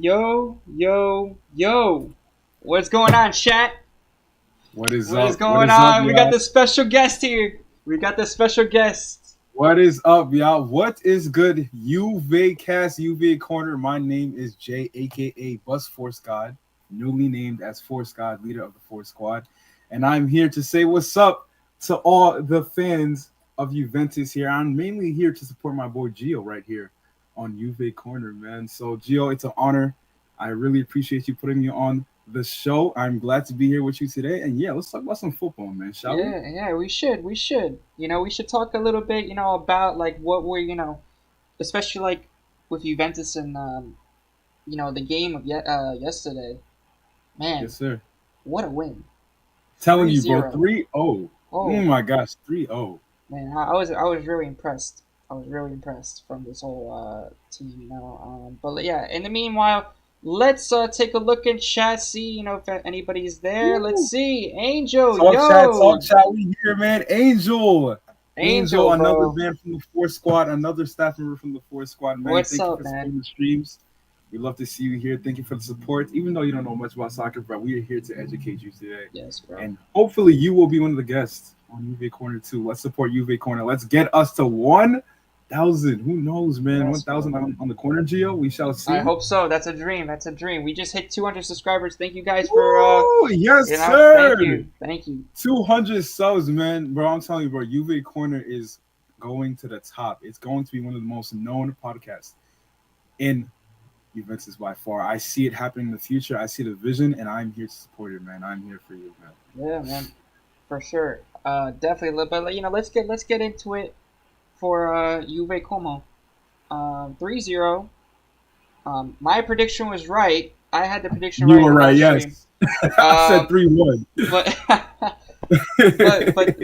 Yo, yo, yo. What's going on, chat? What is What is up? What going is up, on? We got y'all? the special guest here. We got the special guest. What is up, y'all? What is good? Juve Cast, Juve Corner. My name is Jay, aka Bus Force God, newly named as Force God, leader of the Force Squad. And I'm here to say what's up to all the fans of Juventus here. I'm mainly here to support my boy Gio right here on Juve Corner, man. So, Gio, it's an honor. I really appreciate you putting me on the show. I'm glad to be here with you today. And yeah, let's talk about some football, man, shall we? Yeah, we should. We should. We should talk a little bit, about like what we're, especially like with Juventus and the game of yesterday. Yes, Man, sir. what a win. Telling Three you, bro, zero. 3-0. Oh Oh, my gosh, 3-0. man, I was really impressed. I was really impressed from this whole team, But yeah, in the meanwhile, let's take a look in chat, see if anybody's there. Let's Woo. see, Angel, Talk yo, chat. We here, man. Angel. Angel, Angel, another bro, man from the Force Squad, another staff member from the Force Squad, man. what's Thank you up, for man? supporting the streams. We love to see you here. Thank you for the support. Even though you don't know much about soccer, but we are here to educate you today. Yes, bro. And hopefully you will be one of the guests on UV Corner too. Let's support UV Corner. Let's get us to 1,000. Who knows, man? Yes, 1,000 bro. on the corner, Geo. We shall I see. hope so. That's a dream. That's a dream. We just hit 200 subscribers. Thank you guys for Woo! Yes, sir. thank you, thank you. 200 subs, man. Bro, I'm telling you, bro, UV Corner is going to the top. It's going to be one of the most known podcasts in Juventus by far. I see it happening in the future. I see the vision, and I'm here to support it, man. I'm here for you, man. Yeah, man, for sure. Definitely. But let's get into it for Juve-Como. 3-0. My prediction was right. I had the prediction You right in were the right, live stream. yes. I said Um, 3-1. but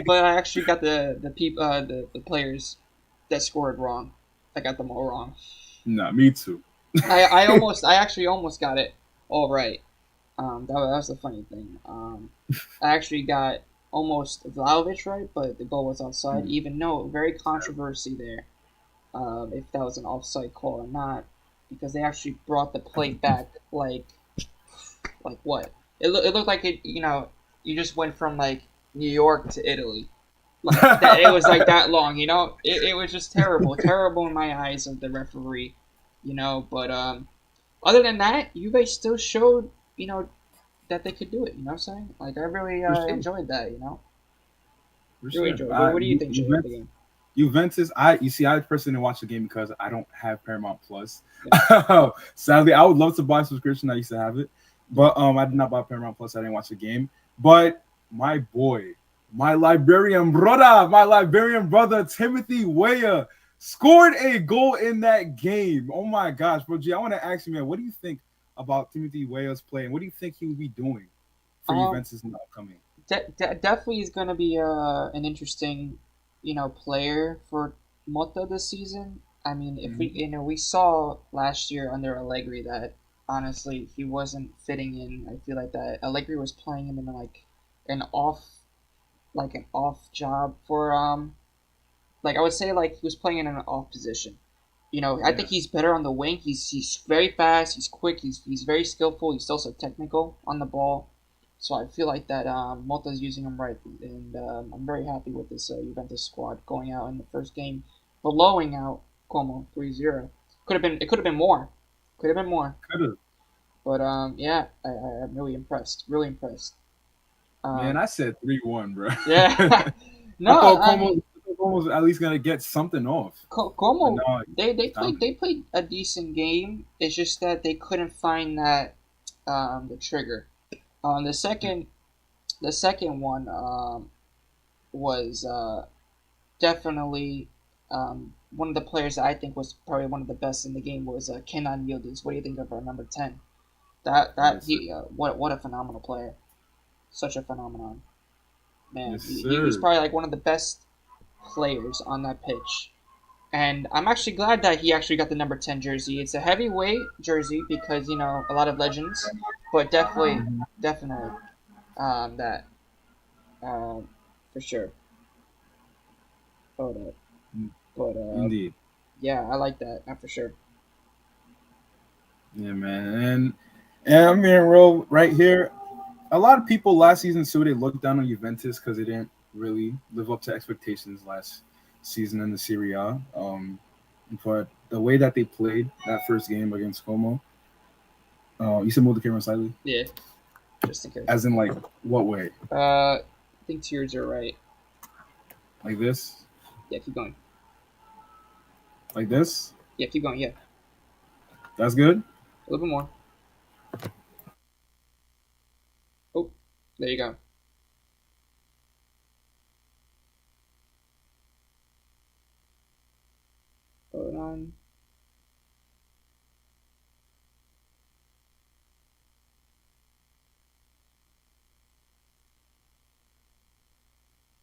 but I actually got the players that scored wrong. I got them all wrong. Nah, me too. I actually almost got it all right. That was the funny thing. I actually got almost Vlahovic right, but the goal was offside. Even though very controversy there, if that was an offside call or not, because they actually brought the play back like what? It looked like you just went from like New York to Italy. Like that, it was like that long. It was just terrible, terrible in my eyes of the referee. But other than that, Juve still showed that they could do it. You know what I'm saying? Like I really For sure. enjoyed that. For Really sure. enjoyed. What do you think, Jay, of the game? Juventus, you see, I personally didn't watch the game because I don't have Paramount Plus. Yeah, Sadly, I would love to buy a subscription. I used to have it, but I did not buy Paramount Plus. I didn't watch the game. But my boy, my Liberian brother, Timothy Weah scored a goal in that game. Oh my gosh, bro! G, I want to ask you, man, what do you think about Timothy Weah's play, and what do you think he will be doing for um, Juventus in the upcoming? definitely is going to be an interesting, player for Mota this season. I mean, if we, Mhm. we saw last year under Allegri that honestly he wasn't fitting in. I feel like that Allegri was playing him in an off, like an off job for like I would say like he was playing in an off position. I think Yeah. he's better on the wing. He's very fast. He's quick. He's very skillful. He's also technical on the ball. So I feel like that Mota's using him right, and I'm very happy with this Juventus squad going out in the first game, blowing out Como 3-0. It could have been more, could have been more. Could have. But yeah, I'm really impressed. Really impressed. Man, Um, I said 3-1, bro. yeah, I no, thought I Como, mean was at least gonna get something off, but Como no, they it's down. played a decent game. It's just that they couldn't find that the trigger. Um, the second the second one was definitely one of the players that I think was probably one of the best in the game was Kenan Yildiz. What do you think of our number 10? That Yes, sir. he what a phenomenal player, such a phenomenon, man. Yes, He's sir. probably like one of the best players on that pitch. And I'm actually glad that he actually got the number 10 jersey. It's a heavyweight jersey because, a lot of legends, but definitely, Mhm. definitely, that, um, for sure. Hold up. But, Indeed. yeah, I like that, for sure. Yeah, man. And I'm being real right here. A lot of people last season too, they looked down on Juventus because they didn't really live up to expectations last season in the Serie A. But the way that they played that first game against Como, you said move the camera slightly, Yeah, just in case. as in like what way? I think tears are right. Like this, Yeah, keep going. like this. Yeah, keep going. Yeah, a That's good. little bit more. Oh, there you go. Hold on.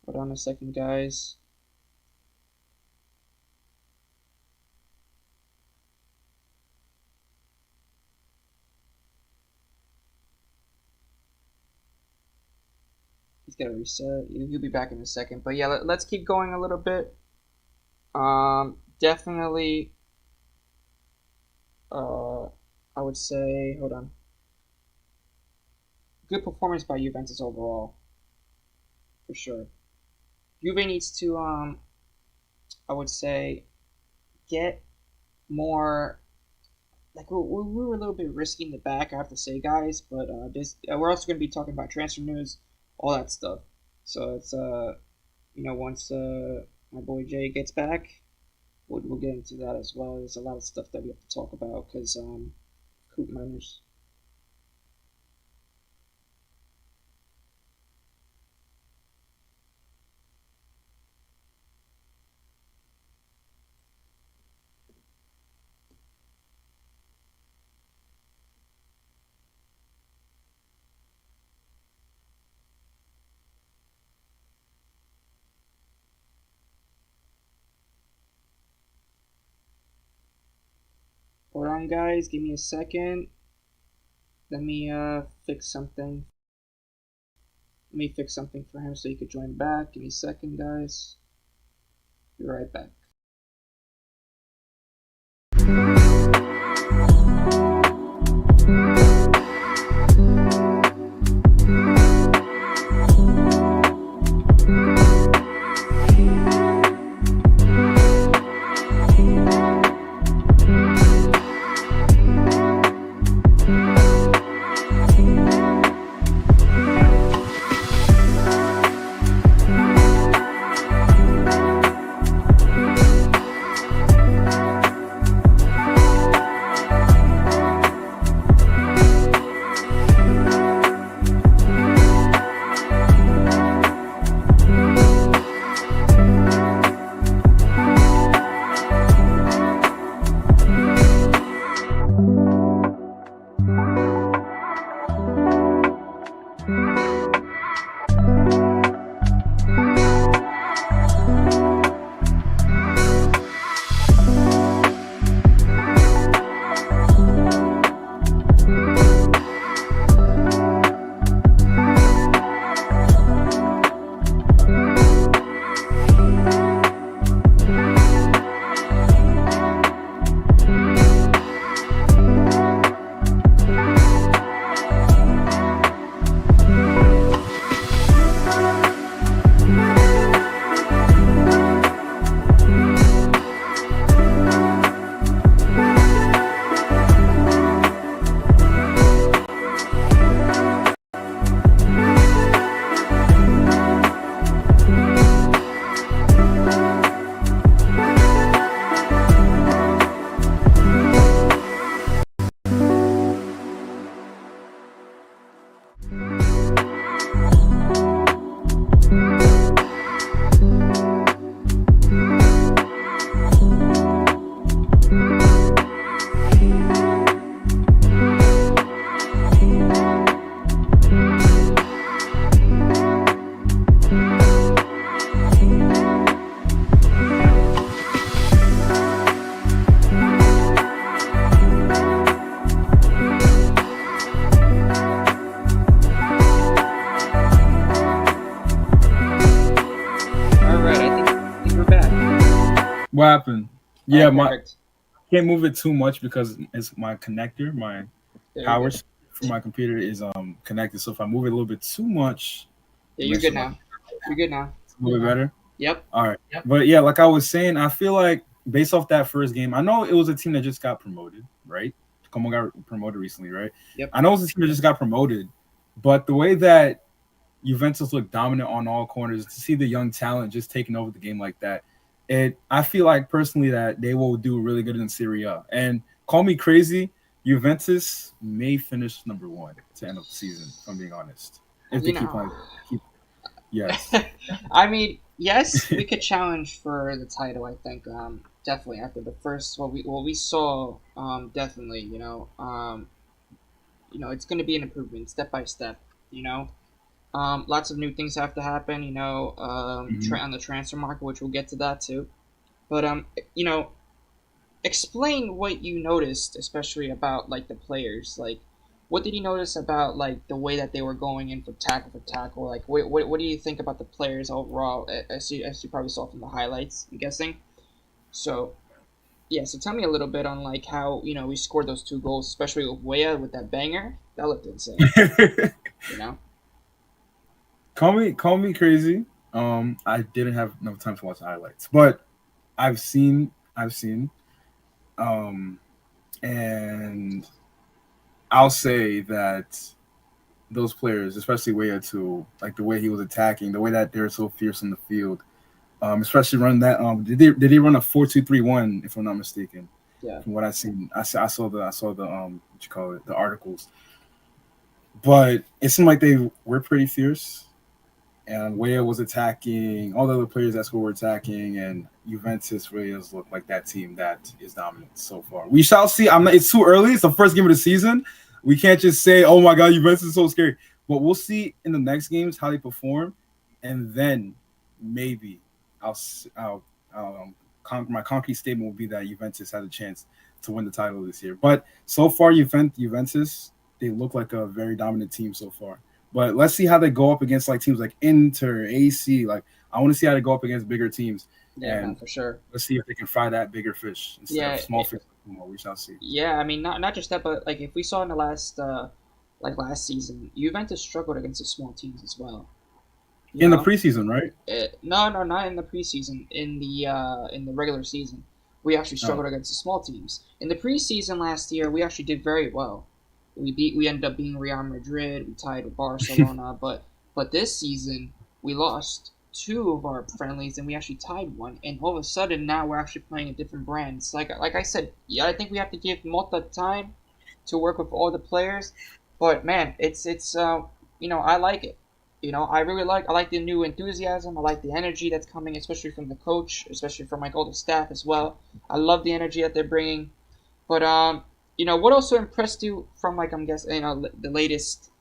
Hold on a second, guys. He's got to reset. He'll be back in a second. But yeah, let's keep going a little bit. Definitely. Uh, I would say. Hold on. Good performance by Juventus overall, for sure. Juve needs to. I would say get more. Like we were a little bit risky in the back, I have to say, guys. But we're also going to be talking about transfer news, all that stuff. So it's once my boy Jay gets back, we'll get into that as well. There's a lot of stuff that we have to talk about because Coop Miners. Hold on, guys. Give me a second. Let me fix something. Let me fix something for him so he could join back. Give me a second, guys. Be right back. All right, I think we're back. What happened? All Yeah, right, my perfect. can't move it too much because it's my connector, my Yeah, you're power good. for my computer is connected. So if I move it a little bit too much, Yeah, it you're makes good it like now. You're good now. a little bit better. Yep. All right. Yep. But yeah, like I was saying, I feel like based off that first game, I know it was a team that just got promoted, right? Como got promoted recently, right? Yep. I know it was a team that just got promoted, but the way that Juventus looked dominant on all corners, to see the young talent just taking over the game like that, I feel like personally that they will do really good in Serie A. And call me crazy, Juventus may finish number one to end of the season, if I'm being honest. If they You keep know, on keep yes. I mean, yes, we could challenge for the title. I think definitely after the first what we saw definitely it's going to be an improvement step by step. You know, lots of new things have to happen. Mhm. On the transfer market, which we'll get to that too. But you know, explain what you noticed, especially about like the players. Like, what did you notice about like the way that they were going in for tackle? Like, what do you think about the players overall? As you probably saw from the highlights, I'm guessing. So yeah, so tell me a little bit on like how we scored those two goals, especially with Weah with that banger. That looked insane. You know. Call me crazy. I didn't have enough time to watch the highlights, but I've seen. Um, and I'll say that those players, especially Weah too, like the way he was attacking, the way that they're so fierce on the field, especially running that. Did he run a 4-2-3-1? If I'm not mistaken, Yeah. from what I seen, I saw the what you call it, the articles, but it seemed like they were pretty fierce. And Weah was attacking, all the other players that scored were attacking, and Juventus really does look like that team that is dominant so far. We shall see. I'm not. It's too early. It's the first game of the season. We can't just say, "Oh my God, Juventus is so scary." But we'll see in the next games how they perform, and then maybe I'll I'll, my concrete statement will be that Juventus has a chance to win the title this year. But so far, Juventus they look like a very dominant team so far. But let's see how they go up against like teams like Inter, AC. Like I want to see how they go up against bigger teams, Yeah, man, and for sure. let's see if they can fry that bigger fish instead of Yeah, small fish. We shall see. yeah. I mean, not just that, but like if we saw in the last season, Juventus struggled against the small teams as well. You In the know, preseason, right? no, no, not in the preseason. In the regular season, we actually Oh, struggled against the small teams. In the preseason last year, we actually did very well. We ended up being Real Madrid. We tied with Barcelona, but this season we lost two of our friendlies and we actually tied one. And all of a sudden now we're actually playing a different brand. It's like I said, yeah, I think we have to give Mota time to work with all the players. But man, it's I like it. I like the new enthusiasm. I like the energy that's coming, especially from the coach, especially from like all the staff as well. I love the energy that they're bringing. But what also impressed you from like I'm guessing the latest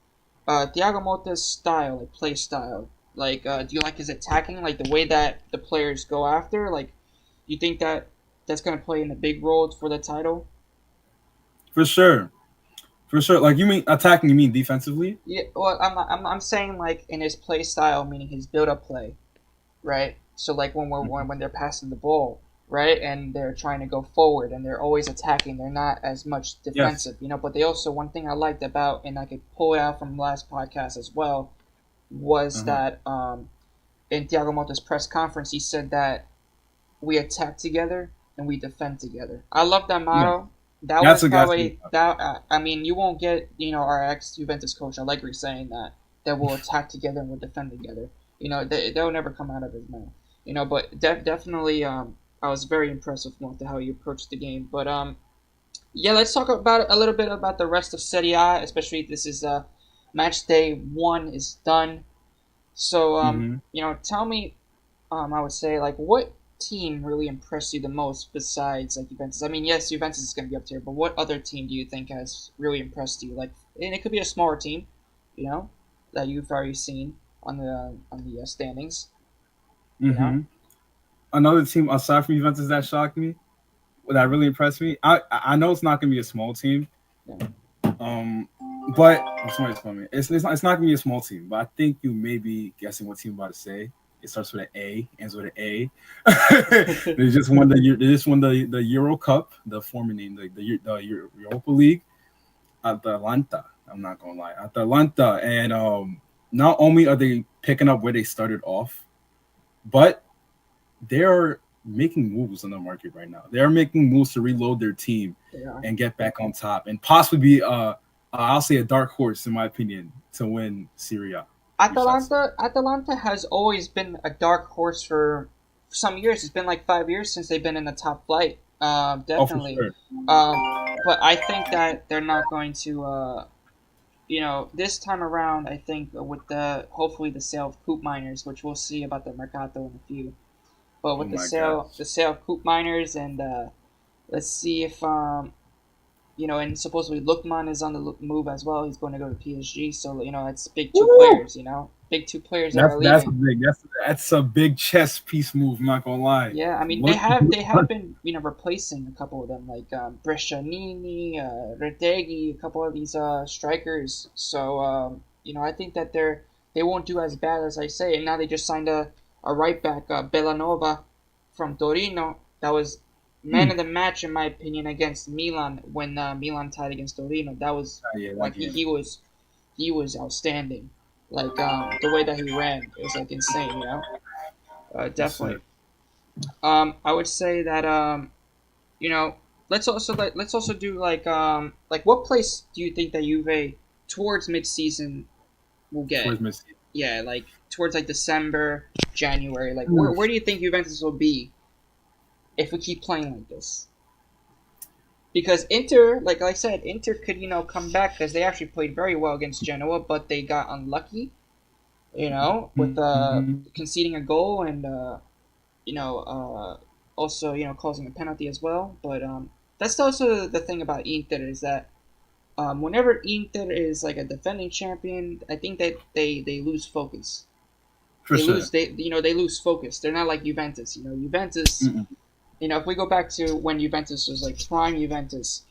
Thiago Motta's style, like play style? Like, do you like his attacking, like the way that the players go after? Like, you think that that's gonna play in a big role for the title? for sure, for sure. Like you mean attacking? You mean defensively? Yeah. Well, I'm saying like in his play style, meaning his build up play, right? So like when they're passing the ball, right, and they're trying to go forward and they're always attacking, they're not as much Yes. defensive, But they also one thing I liked about, and I could pull it out from last podcast as well, was Uh-huh. that in Thiago Motta's press conference he said that we attack together and we defend together. I love that Yeah, motto. That that's was a that's a probably that. I mean, you won't get our ex Juventus coach Allegri saying that we'll attack together and we'll defend together. They'll never come out of his mouth. But definitely, I was very impressed with Monte how he approached the game. But yeah, let's talk about a little bit about the rest of Serie A. Especially this is match day one is done. So Mm-hmm. tell me, I would say like what team really impressed you the most besides like Juventus? I mean, yes, Juventus is going to be up there, but what other team do you think has really impressed you? Like, and it could be a smaller team, that you've already seen on the standings. You know, Mm-hmm. Another team aside from Juventus that shocked me, that really impressed me. I know it's not gonna be a small team. yeah. Um, but somebody's calling me. It's not gonna be a small team, but I think you may be guessing what team I'm about to say. It starts with an A, ends with an A. They just won the Euro Cup, the former name, the Europa League. Atalanta. I'm not gonna lie, Atalanta, and not only are they picking up where they started off, but they're making moves on the market right now. They're making moves to reload their team Yeah. and get back on top, and possibly be I'll say a dark horse in my opinion to win Syria. We shall see. Atalanta has always been a dark horse for some years. It's been like 5 years since they've been in the top flight. Oh, for Definitely. sure. But I think that they're not going to. This time around, I think with the hopefully the sale of Coop Miners, which we'll see about the Mercato in a few. But Oh with the my sale, gosh. the sale of Coop Miners, and let's see if and supposedly Lookman is on the move as well. He's going to go to PSG. So it's big two Woo! players. Big two players that That's are that's a leaving. big that's a big chess piece move. I'm not gonna lie. Yeah, I mean Look, they have been replacing a couple of them like Brescianini, Retegui, a couple of these strikers. So I think that they won't do as bad as I say. And now they just signed a right back, Bellanova from Torino. That was man hmm, of the match in my opinion against Milan when Milan tied against Torino. That was yeah, that like game. he was outstanding. Like the way that he ran, it was like insane. Yes, sir. Definitely. I would say that you know, let's also do like what place do you think that Juve towards mid season will get? Towards Messi. Yeah, like towards like December, January. Like where Oof. do you think Juventus will be if we keep playing like this? Because Inter, like I said, Inter could come back because they actually played very well against Genoa, but they got unlucky. With Mhm. conceding a goal and you know, also causing a penalty as well. But that's also the thing about Inter is that whenever Inter is like a defending champion, I think that they lose focus. For sure. They lose focus. They're not like Juventus. Juventus. Mm-mm. If we go back to when Juventus was like prime Juventus,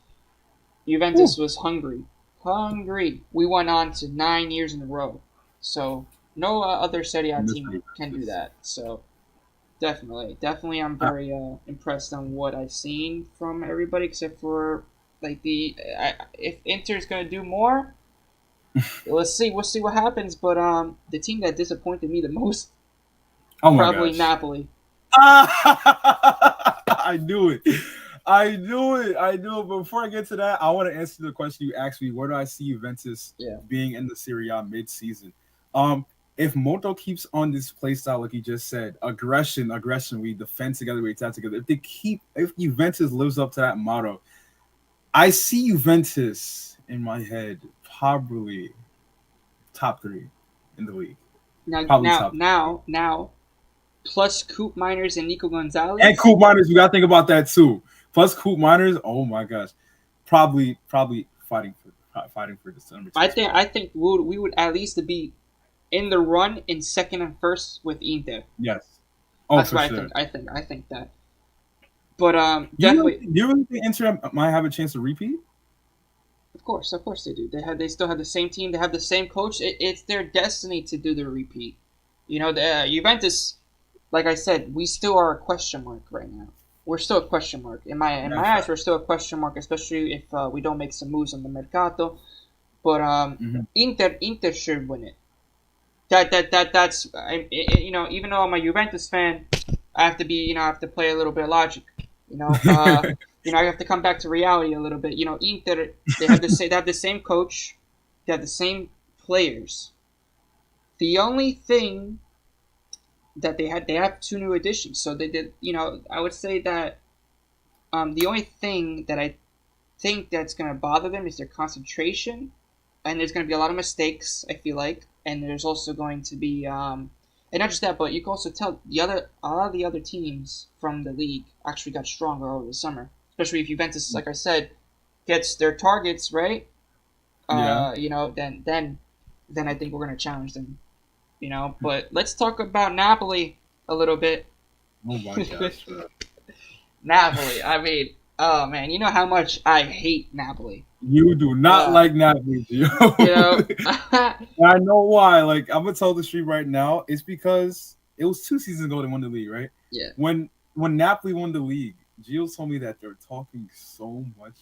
Ooh. Juventus was hungry, hungry. We went on to 9 years in a row. So no other Serie A Mr. team can do Juventus. that. So definitely, I'm Uh, very impressed on what I've seen from everybody, except for like if Inter's gonna do more, let's see. We'll see what happens. But the team that disappointed me the most, oh my probably gosh. Napoli. I knew it. I knew it. I knew it. But before I get to that, I want to answer the question you asked me. Where do I see Juventus Yeah. being in the Serie A mid-season? Um, if Moto keeps on this play style, like he just said, aggression, we defend together, we attack together. If Juventus lives up to that motto, I see Juventus in my head probably top three in the league. Now, Probably now, top three. now, now, plus Coop Miners and Nico And Gonzalez. Coop Miners, you gotta think about that too. Plus Coop Miners, oh my gosh, probably fighting for the number two spot. I think we would at least be in the run in second and first with Inter. Yes. Oh, That's for what I sure. think. I think that. But definitely. Do you really think Inter might have a chance to repeat? Of course they do. They still have the same team. They have the same coach. It's their destiny to do the repeat. The Juventus, like I said, we still are a question mark right now. We're still a question mark in my That's eyes. fact. We're still a question mark, especially if we don't make some moves on the Mercato. But Mm-hmm. Inter should win it. That's even though I'm a Juventus fan, I have to be I have to play a little bit of logic. You know, uh, I have to come back to reality a little bit. Inter they have the same coach, they have the same players. The only thing that they have two new additions. So they did. I would say that the only thing that I think that's gonna bother them is their concentration, and there's gonna be a lot of mistakes. I feel like, and there's also going to be and not just that, but you can also tell a lot of the other teams from the league actually got stronger over the summer. Especially if Juventus, like I said, gets their targets right. Yeah. Then I think we're gonna challenge them. But let's talk about Napoli a little bit. Oh my gosh, bro. Napoli. I mean, oh man, you know how much I hate Napoli. You do not Uh, like Napoli, Gio. you know, I know why. Like I'm gonna tell the street right now. It's because It was 2 seasons ago they won the league, right? Yeah, When Napoli won the league, Gio told me that they're talking so much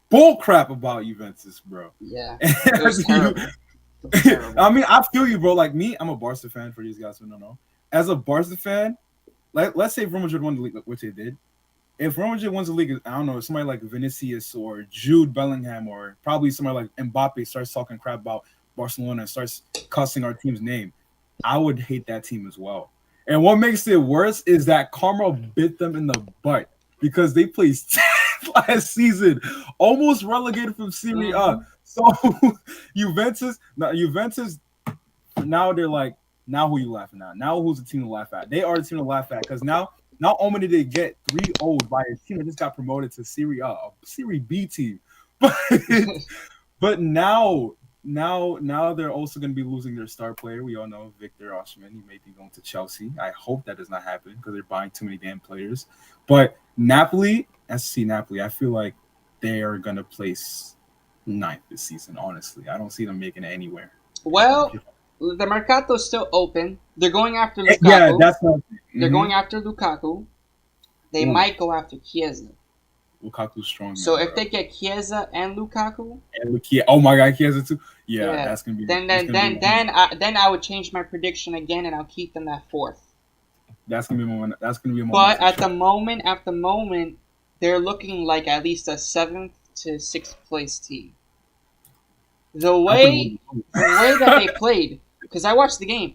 bull crap about Juventus, bro. yeah. It was And you, terrible. It was terrible. I mean, I feel you, bro. Like me, I'm a Barca fan. For these guys who don't know, as a Barca fan, like let's say Real Madrid won the league, which they did. If Real Madrid wins the league, I don't know, somebody like Vinicius or Jude Bellingham or probably somebody like Mbappe starts talking crap about Barcelona and starts cussing our team's name, I would hate that team as well. And what makes it worse is that karma bit them in the butt because they placed last season, almost relegated from Serie A. Mm-hmm. So Juventus, now they're like, now who you laughing at? Now who's the team to laugh at? They are the team to laugh at because now not only did they get 3-0 by a team that just got promoted to Serie A Serie B team, but but now they're also going to be losing their star player. We all know Victor Osimhen. He may be going to Chelsea. I hope that does not happen because they're buying too many damn players. But Napoli, SC Napoli, I feel like they are going to place ninth this season. Honestly, I don't see them making it anywhere. Well, the Mercato is still open. They're going after Yeah, Lukaku. that's not. They're going after Lukaku. They might go after Chiesa. Lukaku's strong. So man, if they get Chiesa and Lukaku, and oh my God, Chiesa too. Yeah, that's gonna be. Then I would change my prediction again, and I'll keep them at fourth. That's gonna be one. That's gonna be a moment. But at the moment, they're looking like at least a 7th to 6th place team. The way that they played, because I watched the game.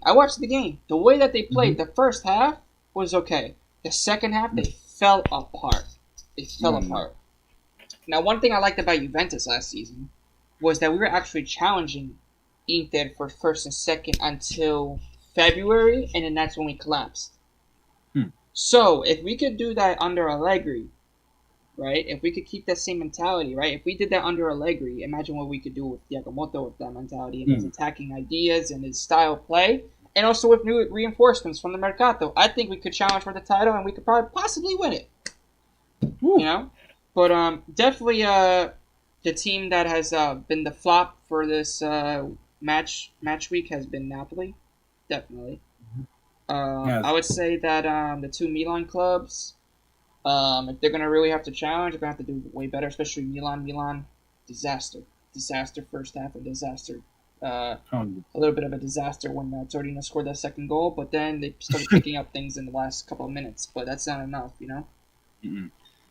The way that they played, the first half was okay. The second half, they fell apart. Now, one thing I liked about Juventus last season was that we were actually challenging Inter for first and second until February, and then that's when we collapsed. So, if we could do that under Allegri, right? If we could keep that same mentality, right? If we did that under Allegri, imagine what we could do with Juve-Como with that mentality and his attacking ideas and his style of play, and also with new reinforcements from the Mercato. I think we could challenge for the title, and we could probably possibly win it. Woo. You know? But definitely the team that has been the flop for this match week has been Napoli. Definitely. I would say that the two Milan clubs, if they're going to really have to challenge, they're going to have to do way better, especially Milan. Milan, disaster first half, and disaster. A little bit of a disaster when Torino scored that second goal, but then they started picking up things in the last couple of minutes. But that's not enough, you know? Mm-hmm.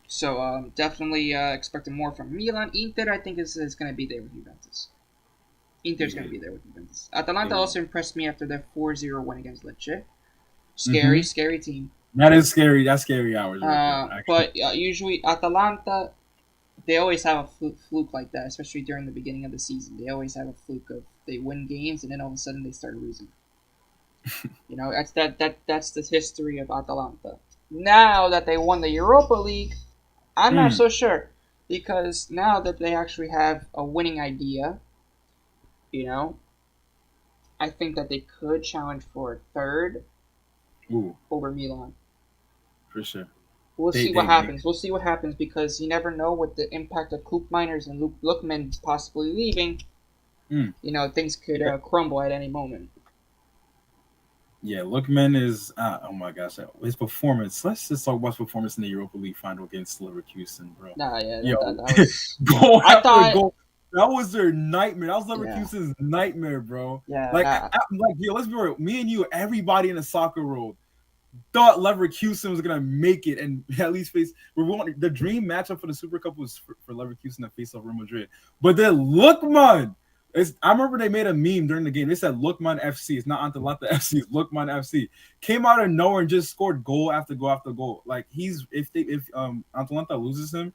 So definitely expecting more from Milan. Inter, I think, is going to be there with Juventus. Inter's going to be there with Juventus. Atalanta also impressed me after their 4-0 win against Lecce. Scary team. That is scary. That's scary hours. But usually Atalanta, they always have a fluke like that, especially during the beginning of the season. They always have a fluke of they win games and then all of a sudden they start losing. You know, that's the history of Atalanta. Now that they won the Europa League, I'm not so sure, because now that they actually have a winning idea, you know, I think that they could challenge for a third over Milan. For sure. We'll see what happens because you never know with the impact of Koop Miners and Luke Lookman possibly leaving. You know, things could crumble at any moment. Yeah, Lookman is oh my gosh, his performance. Let's just talk about his performance in the Europa League final against Leverkusen, bro. Nah, yeah, that was goal. That was their nightmare. That was Leverkusen's nightmare, bro. Yeah, let's be real. Me and you, everybody in the soccer world thought Leverkusen was gonna make it and at least face. The dream matchup for the Super Cup was for Leverkusen to face off Real Madrid, but then Lookman. I remember they made a meme during the game. They said Lookman FC. It's not Atalanta FC. It's Lookman FC. Came out of nowhere and just scored goal after goal after goal. Like if Atalanta loses him,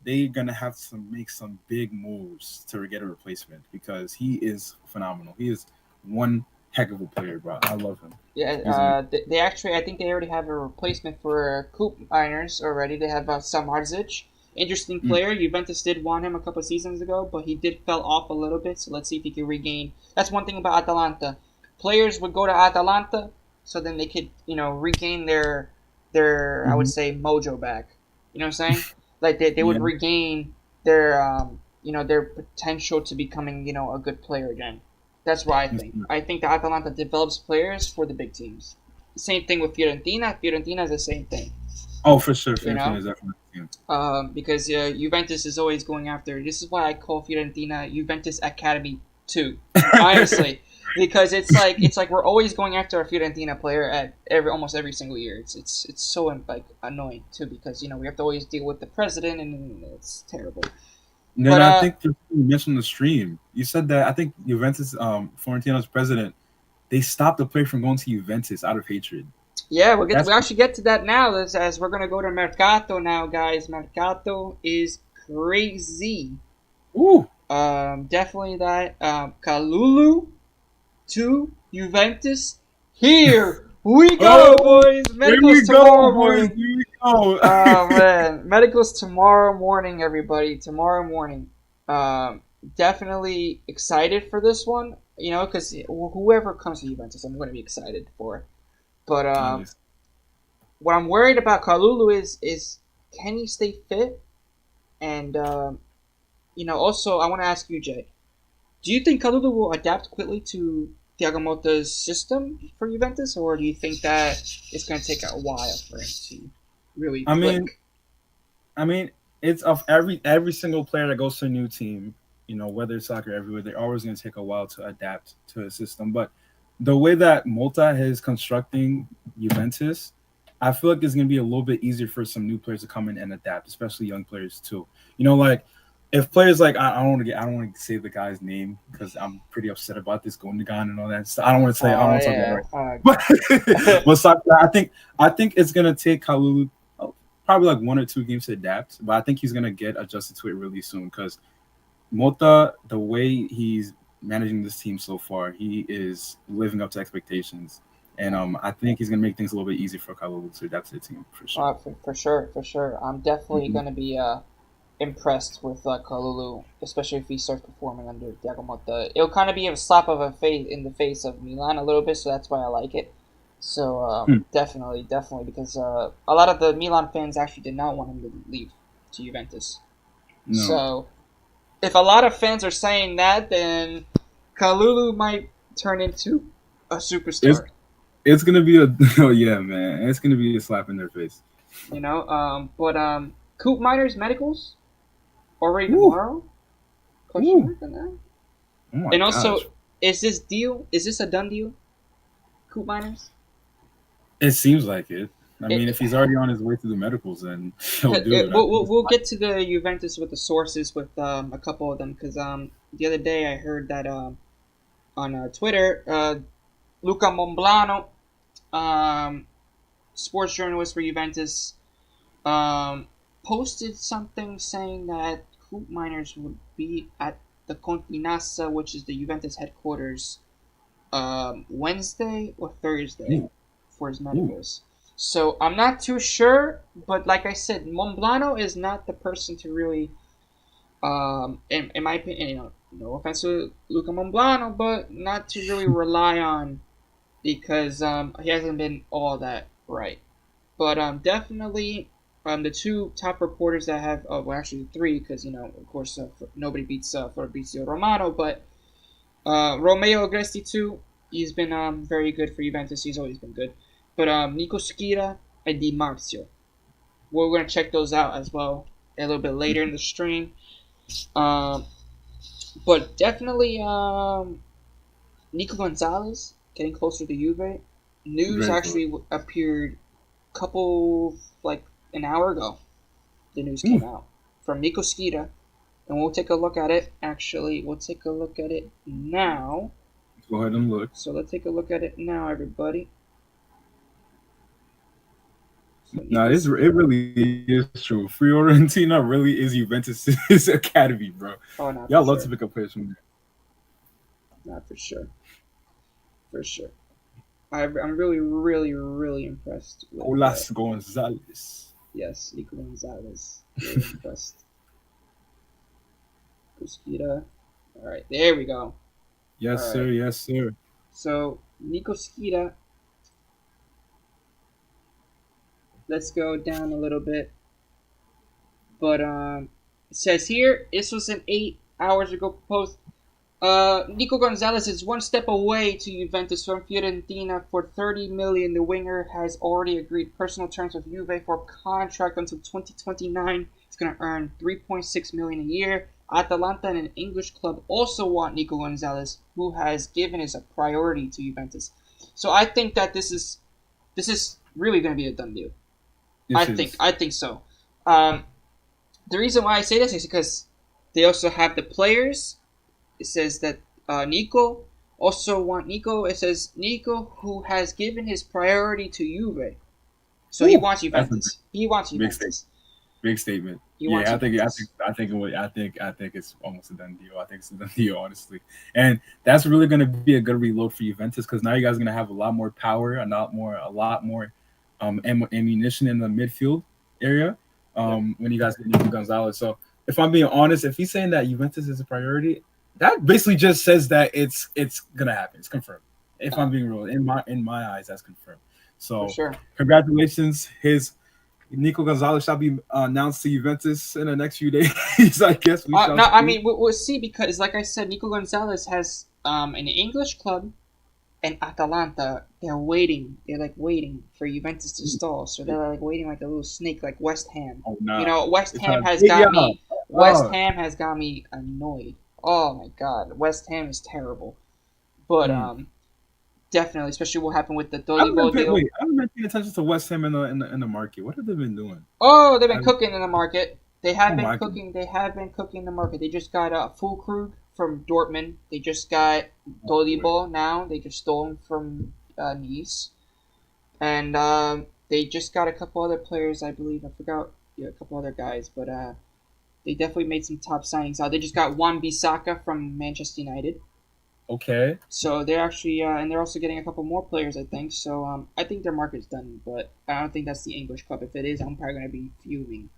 they're gonna have to make some big moves to get a replacement because he is phenomenal. He is one heck of a player, bro. I love him. Yeah, they actually, I think they already have a replacement for Koop Miners already. They have Samardzic. Interesting player. Juventus did want him a couple seasons ago, but he did fell off a little bit. So let's see if he can regain. That's one thing about Atalanta. Players would go to Atalanta, so then they could, regain their I would say mojo back. You know what I'm saying? Like they would regain their their potential to becoming a good player again. That's what I think. I think that Atalanta develops players for the big teams. Same thing with Fiorentina. Fiorentina is the same thing. Oh, for sure, You Fiorentina know, is definitely a team. because Juventus is always going after. This is why I call Fiorentina Juventus Academy 2. Honestly, because it's like we're always going after a Fiorentina player at almost every single year. It's so like annoying too because we have to always deal with the president and it's terrible. And then But I think you mentioned the stream. You said that I think Juventus, Florentino's president, they stopped the player from going to Juventus out of hatred. yeah, That's we actually get to that now as we're gonna go to Mercato now, guys. Mercato is crazy. ooh, Definitely that. Kalulu to Juventus. Here we go, oh, boys. here Medicals we go, tomorrow boys. morning. Here we go. Oh man, medicals tomorrow morning, everybody. Tomorrow morning. Um, Definitely excited for this one. Because whoever comes to Juventus, I'm going to be excited for. But Honest. what I'm worried about Kalulu is can he stay fit? And also I want to ask you, Jay. Do you think Kalulu will adapt quickly to Thiago Motta's system for Juventus, or do you think that it's going to take a while for him to really I mean, click? I mean, it's of every single player that goes to a new team, whether it's soccer everywhere, they're always going to take a while to adapt to a system. But the way that Mota is constructing Juventus, I feel like it's going to be a little bit easier for some new players to come in and adapt, especially young players too. Like if players like I don't want to say the guy's name because I'm pretty upset about this Gundogan and all that. So I don't Oh want to talk about it yeah. right. But soccer, I think it's going to take Kalulu probably like 1 or 2 games to adapt, but I think he's gonna get adjusted to it really soon because Mota, the way he's managing this team so far, he is living up to expectations, and I think he's gonna make things a little bit easier for Kalulu to adapt to the team for sure. For sure, for sure. I'm definitely Mm-hmm. going to be impressed with Kalulu, especially if he starts performing under Thiago Motta. It'll kind of be a slap of a face in the face of Milan a little bit, so that's why I like it. So Hmm. definitely, definitely, because a lot of the Milan fans actually did not want him to leave to Juventus. No, So if a lot of fans are saying that, then Kalulu might turn into a it's superstar. it's gonna be a oh yeah man, it's gonna be a slap in their face. But Coop Miners Medicals already Ooh, tomorrow? Question ooh, mark on that. oh my And gosh, also, is this deal? Is this a done deal? Coop Miners. it seems like it. I mean, It, if he's already on his way to the medicals, then he'll do it. I we'll, think we'll it's we'll get to the Juventus with the sources with a couple of them because the other day I heard that on Twitter Luca Monblano sports journalist for Juventus um, posted something saying that Coop Miners would be at the Continassa, which is the Juventus headquarters, Wednesday or Thursday ooh, for his ooh. medicals. So I'm not too sure, but like I said, Monblano is not the person to really, in my opinion, no offense to Luca Monblano, but not to really rely on because he hasn't been all that right. But definitely the two top reporters that have, well, actually three, because of course, nobody beats Fabrizio Romano, but Romeo Agresti too. He's been very good for Juventus. He's always been good. But Nico Schira and Di Marzio. We're gonna check those out as well a little bit later in the stream. Um, but definitely Nico Gonzalez getting closer to Juve. News Very close. actually appeared couple like an hour ago. The news Ooh, came out from Nico Schira, and we'll take a look at it. Actually, we'll take a look at it now. go ahead and look. So let's take a look at it now, everybody. So No, Nico it Schira. really is true. Fiorentina really is Juventus' academy, bro. Oh, not for Y'all love to sure. pick up players from there. Not for sure. For sure. I'm really, really, really impressed with, Colas Gonzalez. yes, Nico Gonzalez. Really impressed. Kuskita. All right, there we go. Yes, All sir. right. Yes, sir. So, Nico Skita, let's go down a little bit. But it says here, this was an 8 hours ago post. Nico Gonzalez is one step away to Juventus from Fiorentina for 30 million. The winger has already agreed personal terms with Juve for a contract until 2029. He's going to earn 3.6 million a year. Atalanta and an English club also want Nico Gonzalez, who has given his a priority to Juventus. So I think that this is really going to be a done deal. This is I think so. Um, the reason why I say this is because they also have the players. It says that Nico also want Nico. It says Nico who has given his priority to Juve, so he Ooh, wants that's a Juventus. He wants big statement. Juventus. Big statement. He wants Yeah, Juventus. I think it's almost a done deal. I think it's a done deal, honestly. And that's really going to be a good reload for Juventus because now you guys are going to have a lot more power, a lot more ammunition in the midfield area. Yep. When you guys get Nico Gonzalez. So if I'm being honest, if he's saying that Juventus is a priority, that basically just says that it's gonna happen. It's confirmed. If I'm being real, in my eyes, that's confirmed. For So sure. congratulations, his Nico Gonzalez shall be announced to Juventus in the next few days. I guess we shall No, I see. mean we'll see because, like I said, Nico Gonzalez has an English club and Atalanta. They're waiting. They're like waiting for Juventus to stall. So they're like waiting like a little snake, like West Ham. Oh You nah, know, West it's Ham not. has Yeah. got me. West Oh, Ham has got me annoyed. Oh my god, West Ham is terrible. But mm. definitely, especially what happened with the I haven't been Dolibo deal. I haven't been paying attention to West Ham in the market. What have they been doing? Oh, they've been Have, cooking in the market. They have oh been my god. cooking. They have been cooking in the market. They just got Fulkrug from Dortmund. They just got Dolibo now. They just stole him from Nice, and they just got a couple other players. I believe I forgot. Yeah, a couple other guys, but they definitely made some top signings. They just got Juan Bissaka from Manchester United. Okay. So they're actually, and they're also getting a couple more players, I think. So I think their market's done, but I don't think that's the English club. If it is, I'm probably gonna be fuming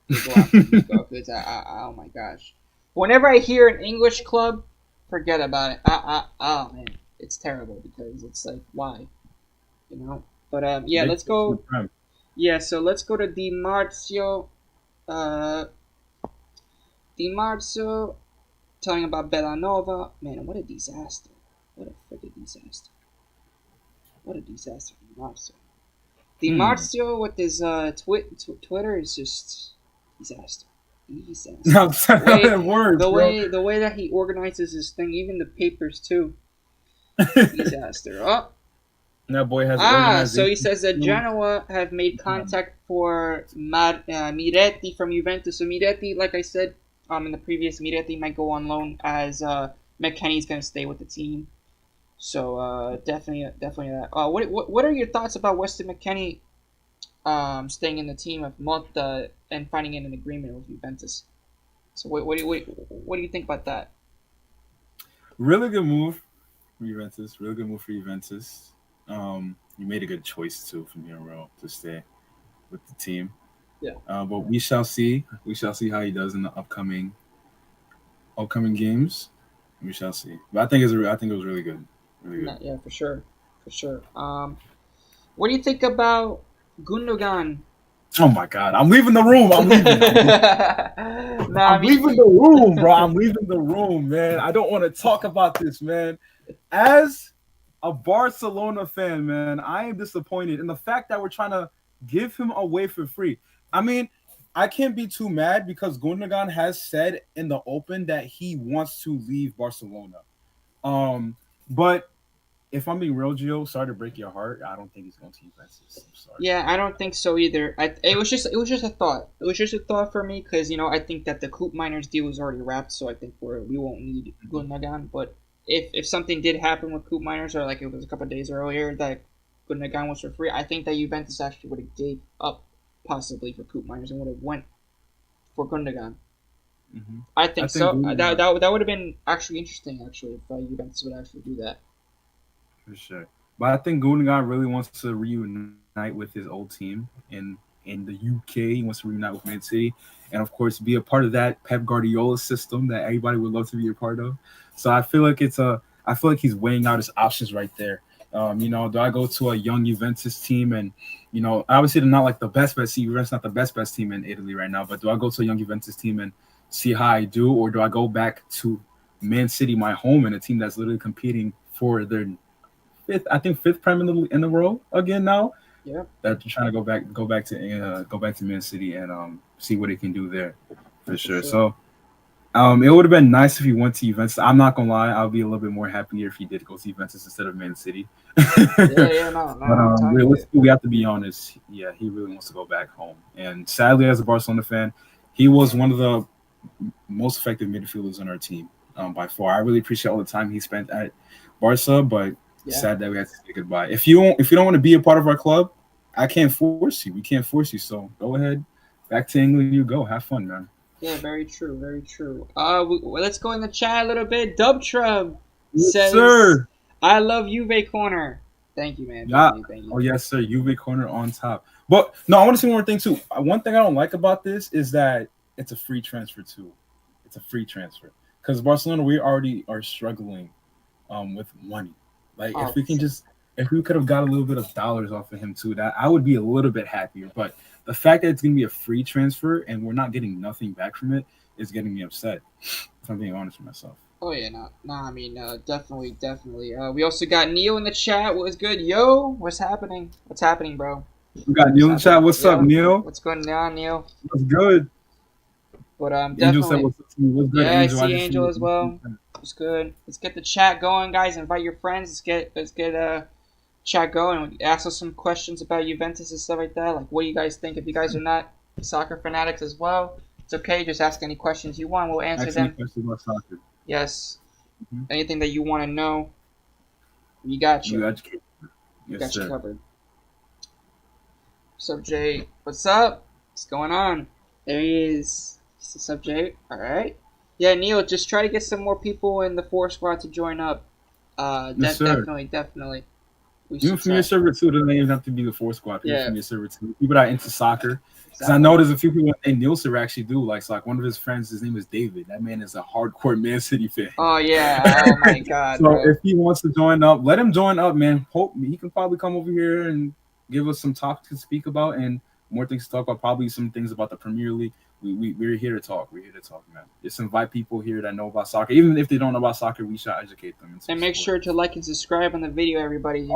if they go after Nico because oh my gosh, whenever I hear an English club, forget about it. Oh man, it's terrible because it's like why, you know. But yeah, Big let's go. prem. Yeah, so let's go to Di Marzio. Uh, Di Marzio telling about Bellanova. Man, what a disaster! What a freaking disaster! What a disaster Di Marzio. Di Hmm. Marzio with his Twitter is just disaster. Disaster. Now, The way words, bro. the way that he organizes his thing, even the papers too. Disaster. Oh, That boy has so he organization says that skills. Genoa have made contact for Miretti from Juventus. So Miretti, like I said, in the previous, Miretti might go on loan as McKennie's going to stay with the team. So definitely that. What are your thoughts about Weston McKennie staying in the team of Monta and finding an agreement with Juventus? So what do you think about that? Really good move for Juventus. Really good move for Juventus. You made a good choice too from your role to stay with the team. Yeah. But we shall see. We shall see how he does in the upcoming games. We shall see. But I think it was really good. Really good. No, yeah, for sure, for sure. What do you think about Gundogan? Oh my god. I'm leaving the room. I'm leaving. No, I I'm mean, leaving the room, bro. I'm leaving the room, man. I don't want to talk about this, man. As a Barcelona fan, man, I am disappointed in the fact that we're trying to give him away for free. I mean, I can't be too mad because Gundogan has said in the open that he wants to leave Barcelona. But if I'm being real, Gio, sorry to break your heart. I don't think he's going to Juventus. I'm sorry. yeah, I don't think so either. It was just a thought. It was just a thought for me because I think that the Coop Miners deal is already wrapped, so I think we won't need Gundogan. But if something did happen with Coop Miners, or like it was a couple of days earlier that Gundogan was for free, I think that Juventus actually would have gave up possibly for Coop Miners and would have went for Gundogan. Mm-hmm. I I think think so. Gundogan That would have been actually interesting, actually, if Juventus would actually do that. for sure. But I think Gundogan really wants to reunite with his old team in the UK. He wants to reunite with Man City, and of course, be a part of that Pep Guardiola system that everybody would love to be a part of. So I feel like I feel like he's weighing out his options right there. Do I go to a young Juventus team and obviously they're not like the best team. Juventus not the best team in Italy right now, but do I go to a young Juventus team and see how I do, or do I go back to Man City my home and a team that's literally competing for their fifth prem in the row again now. Yeah, That they're trying to go back to Man City and see what he can do there for for sure. sure. So it would have been nice if he went to Juventus. I'm not gonna lie, I'll be a little bit more happier if he did go to Juventus instead of Man City. Yeah, yeah, no, no, But I'm telling you. realistically, we have to be honest. Yeah, he really wants to go back home. And sadly, as a Barcelona fan, he was one of the most effective midfielders on our team by far. I really appreciate all the time he spent at Barca, but Yeah, sad that we had to say goodbye. If you don't want to be a part of our club, I can't force you. We can't force you. So go ahead, back to England. You go. Have fun, man. yeah, very true, very true. Let's go in the chat a little bit. Dubtrub Yes, says, sir. "I love Juve corner." Thank you, man. Yeah. Thank you, thank Oh you. yes, sir. Juve corner on top. But no, I want to say one more thing too. One thing I don't like about this is that it's a free transfer too. It's a free transfer because Barcelona we already are struggling with money. Like Oh, for sure. if we could have got a little bit of dollars off of him too, that I would be a little bit happier. But the fact that it's gonna be a free transfer and we're not getting nothing back from it is getting me upset. If I'm being honest with myself. Oh yeah, no, no. I mean, definitely, definitely. We also got Neil in the chat. What was good, yo? What's happening? What's happening, bro? We got What's Neil in the chat. happening? What's up, Yeah, Neil? what's going on, Neil? What's good? But Angel said definitely. what's up to me. What's good, Yeah, I Angel? I see just see Angel you. as well. It's good. Let's get the chat going, guys. Invite your friends. Let's get chat going. Ask us some questions about Juventus and stuff like that. Like, what do you guys think? If you guys are not soccer fanatics as well, it's okay. Just ask any questions you want. We'll answer Ask any them. questions about soccer. Yes. Mm-hmm. Anything that you want to know, we got We you. got you. We Yes, got you sir. covered. What's up, Jay? What's up? What's going on? There he is. What's up, Jay? All right. Yeah, Neil, just try to get some more people in the four squad to join up. Yes, sir. Definitely, definitely. We Even should from your try. server too, it doesn't even have to be the four squad. People Yeah, from your server too. People that are into soccer. Because I know exactly. there's a few people in Neil server actually do. Like one of his friends, his name is David. That man is a hardcore Man City fan. Oh yeah. Oh my God, So bro. if he wants to join up, let him join up, man. Hope he can probably come over here and give us some talk to speak about and more things to talk about. Probably some things about the Premier League. We're here to talk. We're here to talk, man. Just invite people here that know about soccer. Even if they don't know about soccer, we should educate them in some And make sort. sure to like and subscribe on the video, everybody.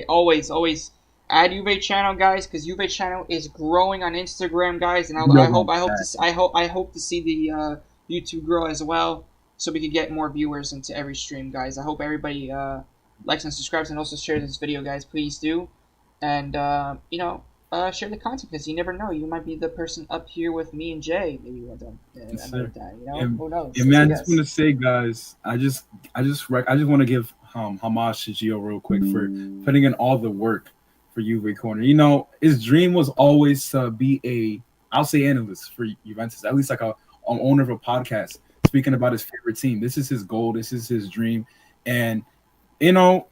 Always. Always add Juve channel, guys, because Juve channel is growing on Instagram, guys. And We are going I hope to see the YouTube grow as well, so we could get more viewers into every stream, guys. I hope everybody likes and subscribes and also shares this video, guys. Please do, and share the content because you never know. You might be the person up here with me and Jay, maybe one time, Yes, another sir. time. And, Who knows? and That's a man, I just want guess. to say, guys, I just want to give homage to Gio real quick for putting in all the work for Juve Corner. You know, his dream was always to be I'll say analyst for Juventus, at least like an owner of a podcast, speaking about his favorite team. This is his goal. This is his dream, and you know,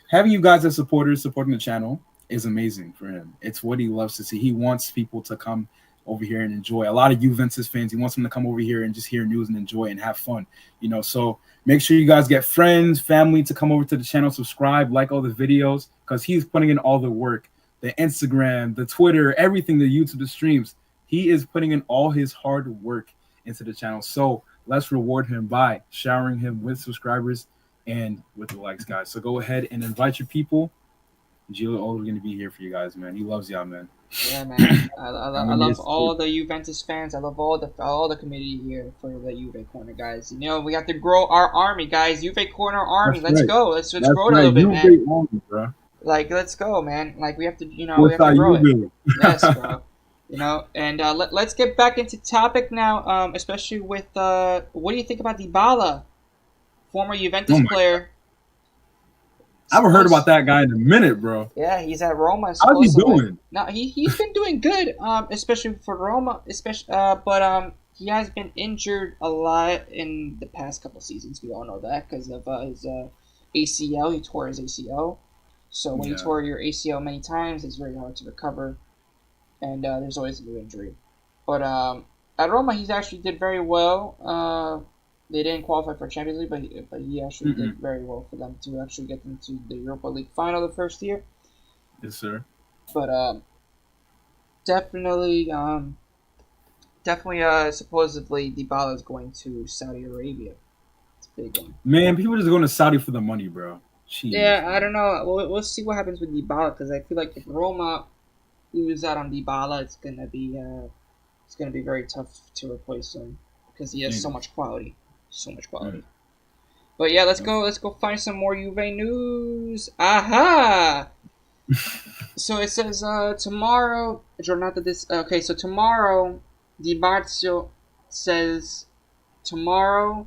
having you guys as supporters supporting the channel is amazing for him. It's what he loves to see. He wants people to come over here and enjoy. A lot of Juventus fans, he wants them to come over here and just hear news and enjoy and have fun. You know, so make sure you guys get friends, family to come over to the channel, subscribe, like all the videos, because he's putting in all the work. The Instagram, the Twitter, everything, the YouTube, the streams. He is putting in all his hard work into the channel. So let's reward him by showering him with subscribers and with the likes, guys. So go ahead and invite your people. Gio always going to be here for you guys, man. He loves y'all, man. Yeah, man. I'm I here to love support. all the Juventus fans. I love all the community here for the Juve Corner, guys. You know, we got to grow our army, guys. Juve Corner army. That's Let's right. go. Let's That's grow it a right. little bit, You man. great on, bro. Like, let's go, man. Like, we have to, we What's have to that grow you it. will? Yes, bro. And let's get back into topic now. Especially with what do you think about Dybala, former Oh Juventus my! player? I haven't heard about Supposed that guy in a minute, bro. Yeah, he's at Roma How's he supposedly. doing? No, he's been doing good, especially for Roma, especially but he has been injured a lot in the past couple seasons. We all know that because of his ACL. He tore his ACL. So when you Yeah. tore your ACL many times, it's very hard to recover, and there's always a new injury. But at Roma, he's actually did very well. They didn't qualify for Champions League, but he actually Mm-mm. did very well for them to actually get them to the Europa League final the first year. Yes, sir. But definitely, definitely. Supposedly Dybala is going to Saudi Arabia. It's a big one. Man, people are just going to Saudi for the money, bro. Yeah, Jeez, I man. don't know. We'll see what happens with Dybala because I feel like if Roma lose out on Dybala, it's gonna be very tough to replace him because he has so Maybe. much quality, so much Mm. quality. But yeah, let's Yep. go. Let's go find some more Juve news. Aha! So it says tomorrow. Giornata this. Okay, so tomorrow, Di Marzio says tomorrow,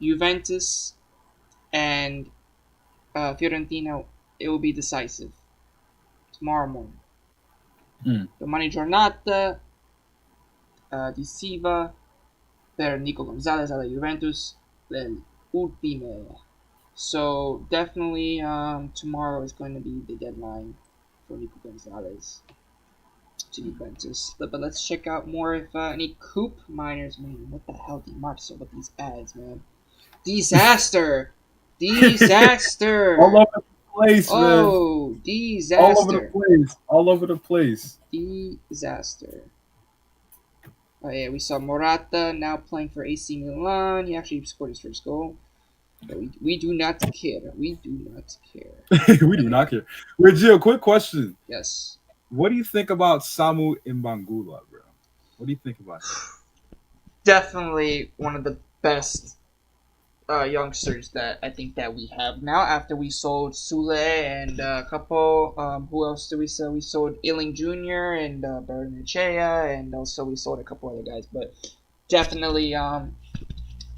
Juventus and Fiorentina. It will be decisive tomorrow morning. Mm. Domani giornata decisiva per Nico Gonzalez alla Juventus le ultime. So definitely tomorrow is going to be the deadline for Nico Gonzalez to Juventus. But let's check out more if any Coop miners. Man, what the hell, Marzo with these ads, man? Disaster! All Disaster! over the place, man. Oh, All over the disaster! place. All over the place. Disaster. Oh yeah, we saw Morata now playing for AC Milan. He actually scored his first goal. But we do not care. We do not care. We do not care. Wait, Gio, quick question. Yes. What do you think about Samu Imbangula, bro? What do you think about him? Definitely one of the best youngsters that I think that we have now. After we sold Sule and a couple, who else did we sell? We sold Iling Jr. and Baranechea, and also we sold a couple other guys. But definitely,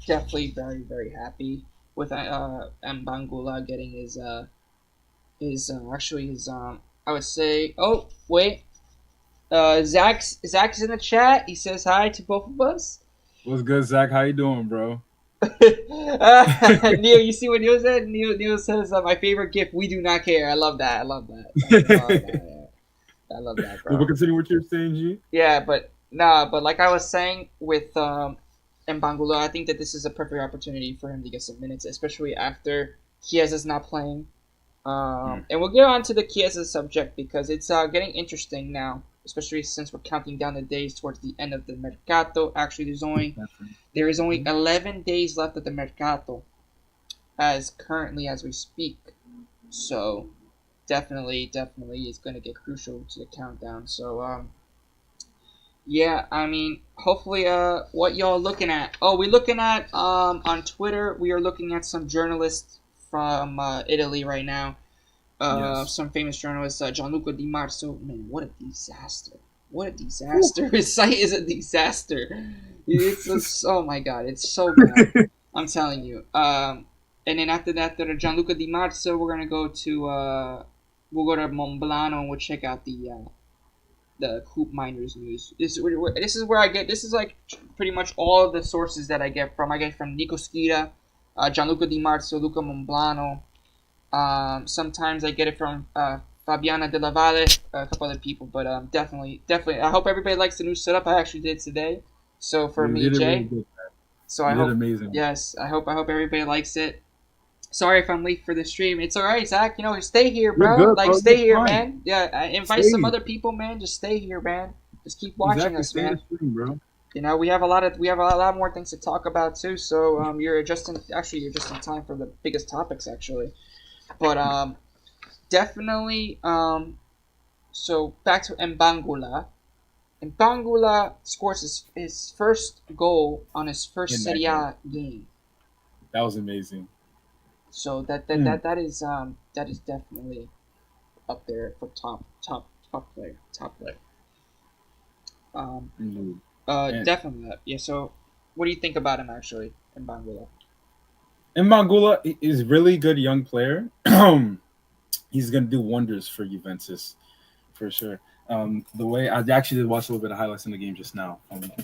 definitely very very happy with Mbangula getting his I would say. Oh wait, Zach's in the chat. He says hi to both of us. What's good, Zach? How you doing, bro? Neil, you see what Neil said? Neil says my favorite gift. We do not care. I love that. I love that. I love that, We'll bro. continue what you're saying, G. Yeah, but nah, but like I was saying with Mbangula, I think that this is a perfect opportunity for him to get some minutes, especially after Chiesa is not playing. Mm. And we'll get on to the Chiesa subject because it's getting interesting now, especially since we're counting down the days towards the end of the Mercato. Actually, there is only 11 days left of the Mercato, as currently as we speak. So definitely, it's going to get crucial to the countdown. So yeah, I mean, hopefully, what y'all looking at? Oh, we're looking at on Twitter. We are looking at some journalists from Italy right now. Yes. Some famous journalists, Gianluca Di Marzo. Man, what a disaster! What a Whew. disaster! His site is a disaster. Oh my god, it's so bad. I'm telling you. And then after that, after Gianluca Di Marzo, we'll go to Monblano and we'll check out the Coop Miners news. This is where I get. This is like pretty much all of the sources that I get from. I get from Nico Schira, Gianluca Di Marzo, Luca Monblano. Sometimes I get it from Fabiana Della Valle, a couple other people, but definitely. I hope everybody likes the new setup I actually did today. So for You me, did it really Jay. good. So I You did hope, amazing. yes, I hope everybody likes it. Sorry if I'm late for the stream. It's all right, Zach. You know, stay here, You're bro. good, Like, bro. stay You're here, fine. man. Yeah, invite some Stay. other people, man. Just stay here, man. Just keep watching Exactly. us, Stay in the man. stream, bro. You know, we have a lot more things to talk about too. So you're just in time for the biggest topics actually. But definitely so back to Mbangula. Mbangula scores his first goal on his first In that Serie game. A game. That was amazing. So Mm. that is definitely up there for top player. Um, Indeed. And definitely that. Yeah. So, what do you think about him actually in Bangula? Mangula is really good young player. He's gonna do wonders for Juventus for sure. The way I actually did watch a little bit of highlights in the game just now.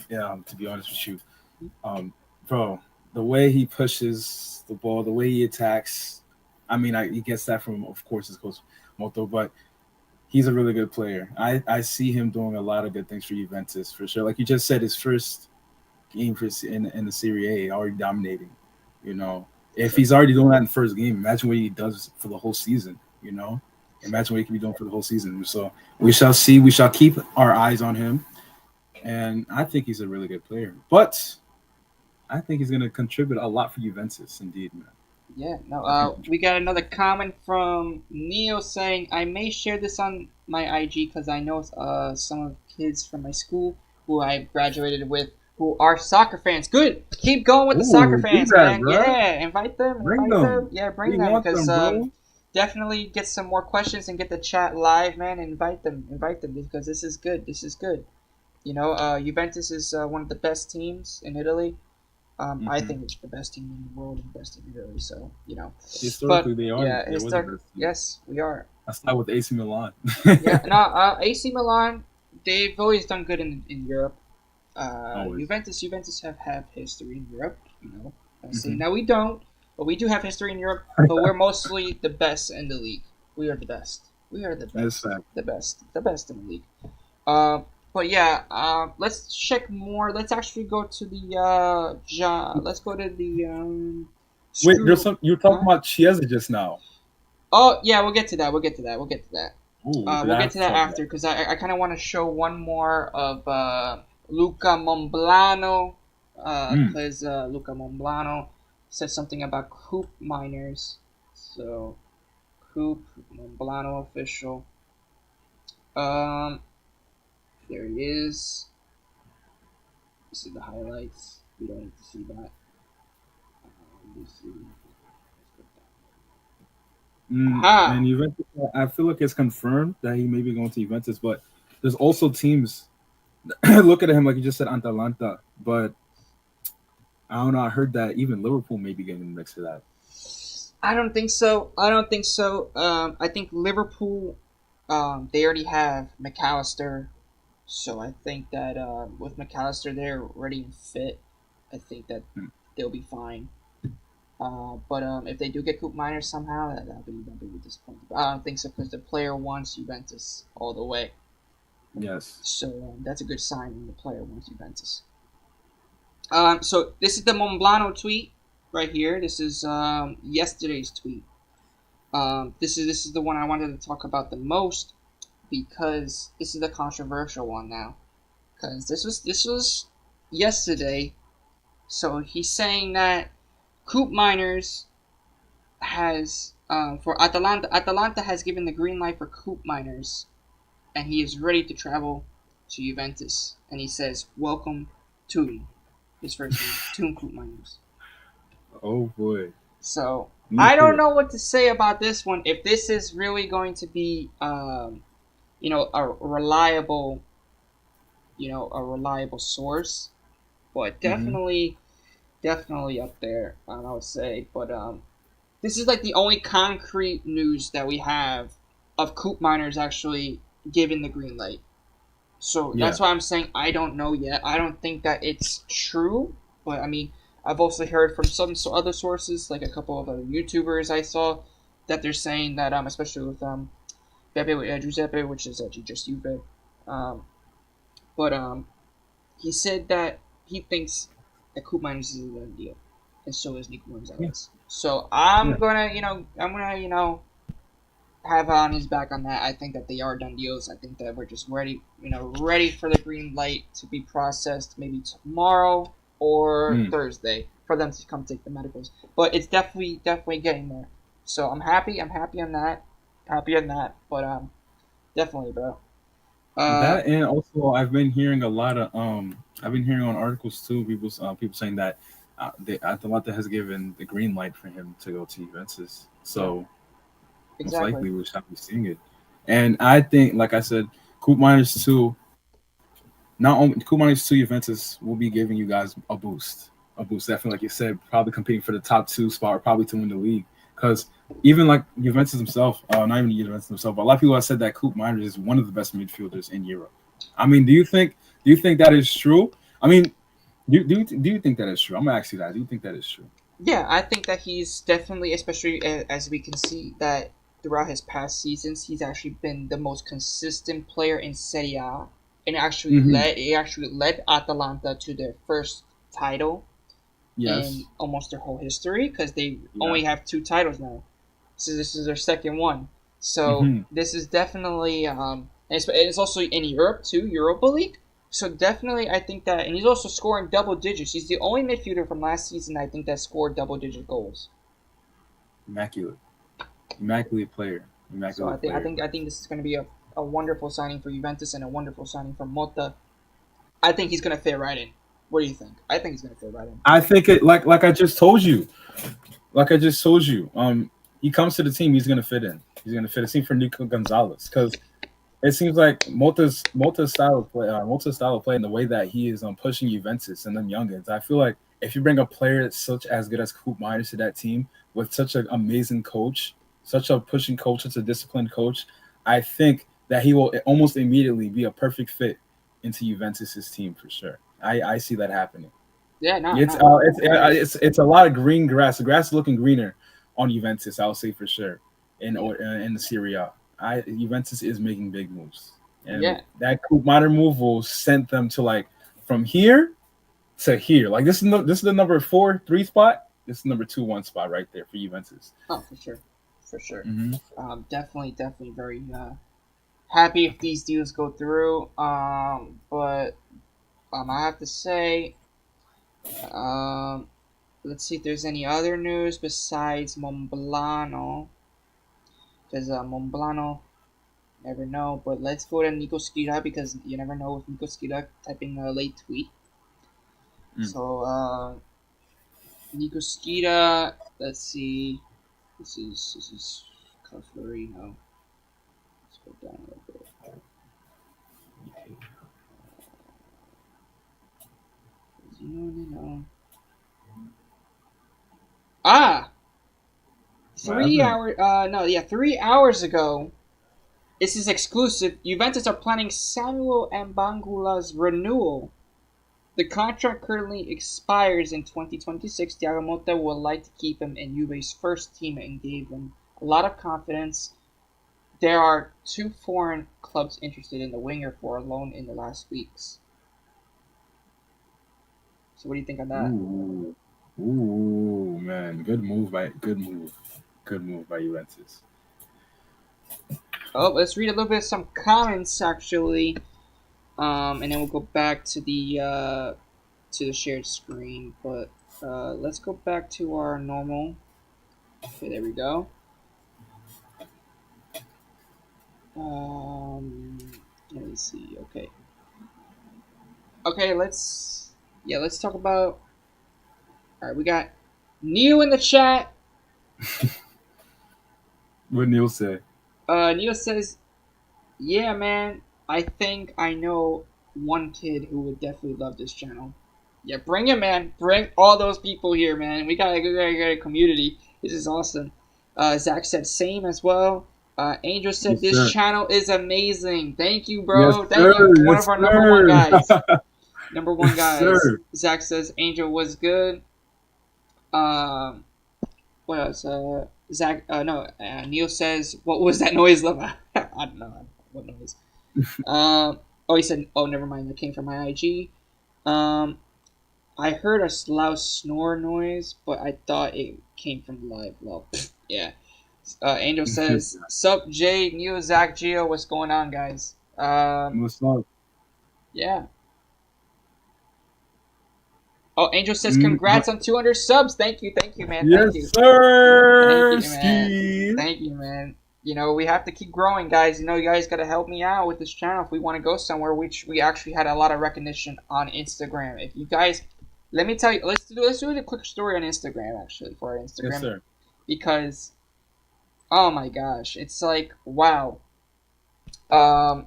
Yeah, to be honest with you, um, bro, the way he pushes the ball, the way he attacks. I mean, he gets that from, of course, his coach Moto, but he's a really good player. I see him doing a lot of good things for Juventus for sure. Like you just said, his first game in the Serie A, already dominating. You know, if he's already doing that in the first game, imagine what he does for the whole season. You know, imagine what he can be doing for the whole season. So we shall see. We shall keep our eyes on him. and I think he's a really good player. But I think he's going to contribute a lot for Juventus, indeed, man. Yeah, no. I think. We got another comment from Neo saying, "I may share this on my IG because I know some of the kids from my school who I graduated with who are soccer fans. Good, keep going with the soccer Ooh, do fans, that, man. bro. Yeah, invite them, Bring invite them. them. Yeah, bring We them want because them, bro. definitely get some more questions and get the chat live, man. Invite them because this is good. This is good. You know, Juventus is one of the best teams in Italy. I Hmm. think it's the best team in the world and the best team in Italy. So Historically, but they are. yeah, They were the best team. yes, we are. I side with AC Milan. Yeah, no, AC Milan, they've always done good in Europe. Always. Juventus have history in Europe. You know, I say Hmm. now we don't, but we do have history in Europe. But we're mostly the best in the league. We are the best. We are the That's best. fact. The best in the league. Uh, but yeah, let's check more. Let's actually go to the let's go to the Wait, there's screw. some. You're talking Huh? about Chiesa just now. Oh yeah, we'll get to that. We'll get to that. We'll get to that. Ooh, because We'll I get have to to that talk about after because I kind of want to show one more of Luca Monblano that. Mm. because Luca Monblano said something about coop miners. So coop Monblano official. Um, there he is. This is the highlights. We don't need to see that. Let me see. And Aha! Juventus, I feel like it's confirmed that he may be going to Juventus, but there's also teams look at him like you just said Atalanta, but I don't know. I heard that even Liverpool may be getting in the mix for that. I don't think so. I don't think so. I think Liverpool, they already have McAllister, so I think that with McAllister there ready and fit, I think that Hmm. they'll be fine. But if they do get Coop Miners somehow, that'll be disappointing. But I don't think so because the player wants Juventus all the way. Yes. So that's a good sign when the player wants Juventus. So this is the Monblano tweet right here. This is yesterday's tweet. This is the one I wanted to talk about the most because this is the controversial one now. Because this was yesterday. So he's saying that Coop Miners has for Atalanta. Atalanta has given the green light for Coop Miners, and he is ready to travel to Juventus. And he says, "Welcome, Tune." His first name, Tune Coop Miners. Oh boy. So Need I to don't hear. know what to say about this one. If this is really going to be, a reliable, a reliable source, but Hmm. definitely up there. I would say, but this is like the only concrete news that we have of Coop Miners actually giving the green light. So Yeah. that's why I'm saying I don't know yet. I don't think that it's true, but I mean, I've also heard from some other sources, like a couple of other YouTubers I saw, that they're saying that especially with Pepe Giuseppe, which is actually just Juve, um, but he said that he thinks that Coop Miners is a done deal, and so is Nico Yeah. Gonzalez. So Yeah. I'm gonna, have on his back on that. I think that they are done deals. I think that we're just ready, ready for the green light to be processed maybe tomorrow or Mm. Thursday for them to come take the medicals. But it's definitely getting there. So I'm happy. I'm happy on that. Happy on that. But definitely, bro. Uh, That and also I've been hearing a lot of I've been hearing on articles too people saying that the Atalanta has given the green light for him to go to Juventus. yeah, So most exactly. likely we shall be seeing it. And I think, like I said, Coop Miners 2, not only Coop Miners 2 Juventus will be giving you guys a boost. A boost, definitely, like you said, probably competing for the top two spot or probably to win the league. Because even like Juventus himself, not even Juventus himself, but a lot of people have said that Coop Miners is one of the best midfielders in Europe. I mean, do you think that is true? I mean, do you think that is true? I'm gonna ask you that. Do you think that is true? Yeah, I think that he's definitely, especially as we can see that throughout his past seasons, he's actually been the most consistent player in Serie A, and Mm-hmm. he actually led Atalanta to their first title in Yes. almost their whole history because they Yeah. only have two titles now. So this is their second one. So Mm-hmm. this is definitely, and it's also in Europe too, Europa League. So definitely, I think that, and he's also scoring double digits. He's the only midfielder from last season I think that scored double digit goals. Immaculate, immaculate player, So I immaculate think I player. think I think this is going to be a wonderful signing for Juventus and a wonderful signing for Mota. I think he's going to fit right in. What do you think? I think he's going to fit right in. I think it like I just told you, like I just told you. He comes to the team, he's gonna fit in. He's gonna fit. It seems for Nico Gonzalez because it seems like Mota's style of play, Mota's style of play, and the way that he is pushing Juventus and them youngins. I feel like if you bring a player such as good as Coop Miners to that team with such an amazing coach, such a pushing coach, such a disciplined coach, I think that he will almost immediately be a perfect fit into Juventus's team for sure. I see that happening. Yeah, no, It's no, agreed. it's a lot of green grass. The grass is looking greener on Juventus. I'll say for sure Yeah, in the Serie A. Juventus is making big moves, and yeah, that minor move will send them to like from here to here. Like this is the number 4-3 spot. This is number 2-1 spot right there for Juventus. oh, for sure, for sure. Mm-hmm. Definitely very happy if these deals go through. But I have to say, um, let's see if there's any other news besides Monblano. Because Monblano, never know. But let's go to Nico Skira because you never know with Nico Skira typing a late tweet. Mm. So Nico Skira, let's see. This is Caflorino. Let's go down a little bit. No. Ah, What happened? 3 hours. No, yeah, 3 hours ago. This is exclusive. Juventus are planning Samuel Mbangula's renewal. The contract currently expires in 2026. Thiago Motta would like to keep him in Juve's first team and gave him a lot of confidence. There are two foreign clubs interested in the winger for a loan in the last weeks. So what do you think on that? Ooh, ooh, man, good move by Juventus. Oh, let's read a little bit of some comments actually, and then we'll go back to the shared screen. But let's go back to our normal. Okay, there we go. Um, Let me see. Okay. Let's talk about. All right, we got Neil in the chat. What Neil say? Neil says, "Yeah, man, I think I know one kid who would definitely love this channel. Yeah, bring him, man. Bring all those people here, man. We got a community. This is awesome." Zach said same as well. Angel said Yes, this sir. channel is amazing. Thank you, Yes, bro. Thank you. sir. One of Yes, our number one sir. guys. Number one Yes, guys. sir. Zach says Angel was good. Um, what else? Zach. No. Neil says, "What was that noise, Lava?" I don't know what noise. Oh, he said, "Oh, never mind. That came from my IG." Um, I heard a loud snore noise, but I thought it came from live. Well, yeah. Angel says, "Sup, Jay, Neil, Zach, Gio. What's going on, guys?" What's up? Yeah. Oh, Angel says, Mm, "Congrats on 200 subs. Thank you, man. Thank yes, you, sir. Ski. thank you, man. You know, we have to keep growing, guys. You know, you guys got to help me out with this channel if we want to go somewhere. Which we actually had a lot of recognition on Instagram. If you guys, let me tell you, let's do a quick story on Instagram actually for our Yes, Instagram sir. because oh my gosh, it's like wow. Um,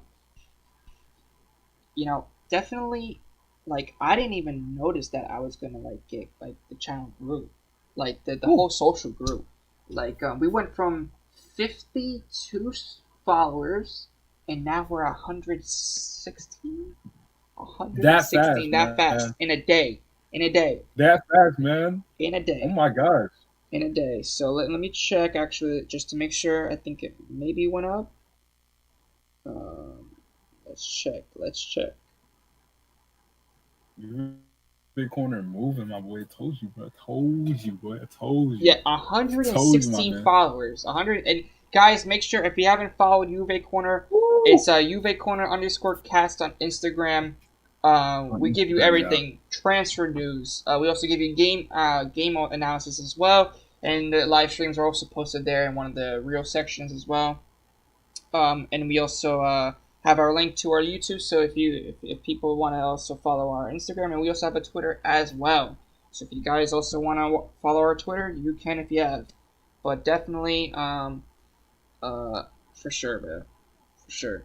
definitely like I didn't even notice that I was gonna like get like the channel grew, like the Ooh, whole social grew. Like we went from 52 followers, and now we're 116, that fast, 116 that man. fast in a day, in a day, That fast, man. in a Oh day, my gosh. in a day. So let me check actually just to make sure. I think it maybe went up. Um, let's check. Let's check. You big corner moving, my boy. I told you, bro. I told you, boy. I told you. Yeah, I told you, my 116 man. followers. 100 and guys, make sure if you haven't followed Juve Corner, Woo! it's Juve Corner _ cast on Instagram. On We give you Instagram, yeah. everything, transfer news. We also give you game analysis as well, and the live streams are also posted there in one of the real sections as well. And we also have our link to our YouTube. So if people want to also follow our Instagram, and we also have a Twitter as well. So if you guys also want to follow our Twitter, you can if you have. But definitely, for sure, man, for sure.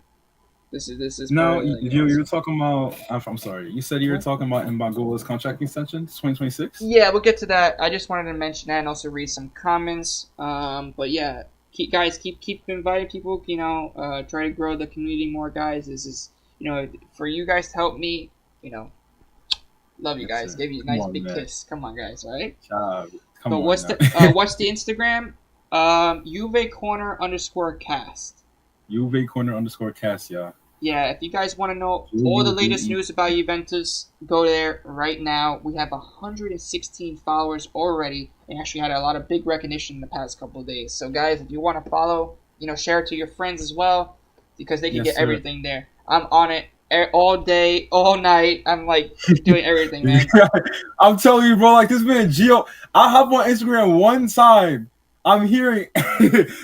This is No, probably like you were talking about. I'm sorry. You said you were huh? talking about Mbangola's contract extension, 2026. Yeah, we'll get to that. I just wanted to mention that and also read some comments. But yeah, keep inviting people. Try to grow the community more, guys. This is for you guys to help me. You know, love you Yes, guys. sir. Give you a Come nice on, big man. kiss. Come on, guys. All right. Come But on what's now. the Instagram? Juve Corner underscore cast. Juve corner underscore cast, yeah. Yeah, if you guys want to know all the latest Juve. news about Juventus, go there right now. We have 116 followers already, and actually had a lot of big recognition in the past couple of days. So, guys, if you want to follow, share it to your friends as well, because they can Yes, get sir. everything there. I'm on it all day, all night. I'm like doing everything, man. I'm telling you, bro. Like this man, Gio. I hop on Instagram one time. I'm hearing,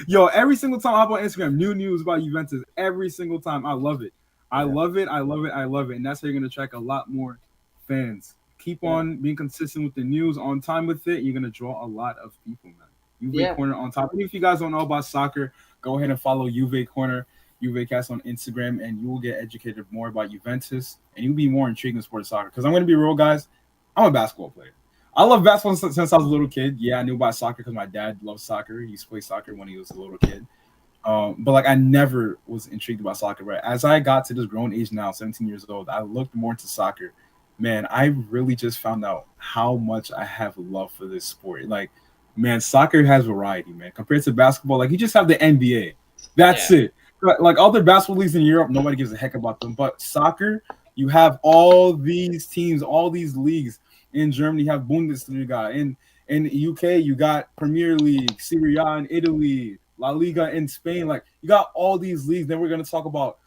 yo, every single time I hop on Instagram, new news about Juventus. Every single time, I love it. I Yeah, love it. I love it. I love it. And that's how you're gonna attract a lot more fans. Keep yeah, on being consistent with the news, on time with it. You're gonna draw a lot of people, man. Juve yeah, Corner on top. And if you guys don't know about soccer, go ahead and follow Juve Corner, Juve Cast on Instagram, and you will get educated more about Juventus, and you'll be more intrigued in sport of soccer. Because I'm gonna be real, guys. I'm a basketball player. I love basketball since I was a little kid. Yeah, I knew about soccer because my dad loved soccer. He used to play soccer when he was a little kid. But like I never was intrigued about soccer. Right as I got to this grown age now, 17 years old, I looked more into soccer. Man, I really just found out how much I have love for this sport. Like, man, soccer has variety, man. Compared to basketball, like you just have the NBA. That's yeah, it. Like other basketball leagues in Europe, nobody gives a heck about them. But soccer, you have all these teams, all these leagues. In Germany, you have Bundesliga. In the UK, you got Premier League, Serie A in Italy, La Liga in Spain. Like you got all these leagues. Then we're gonna talk about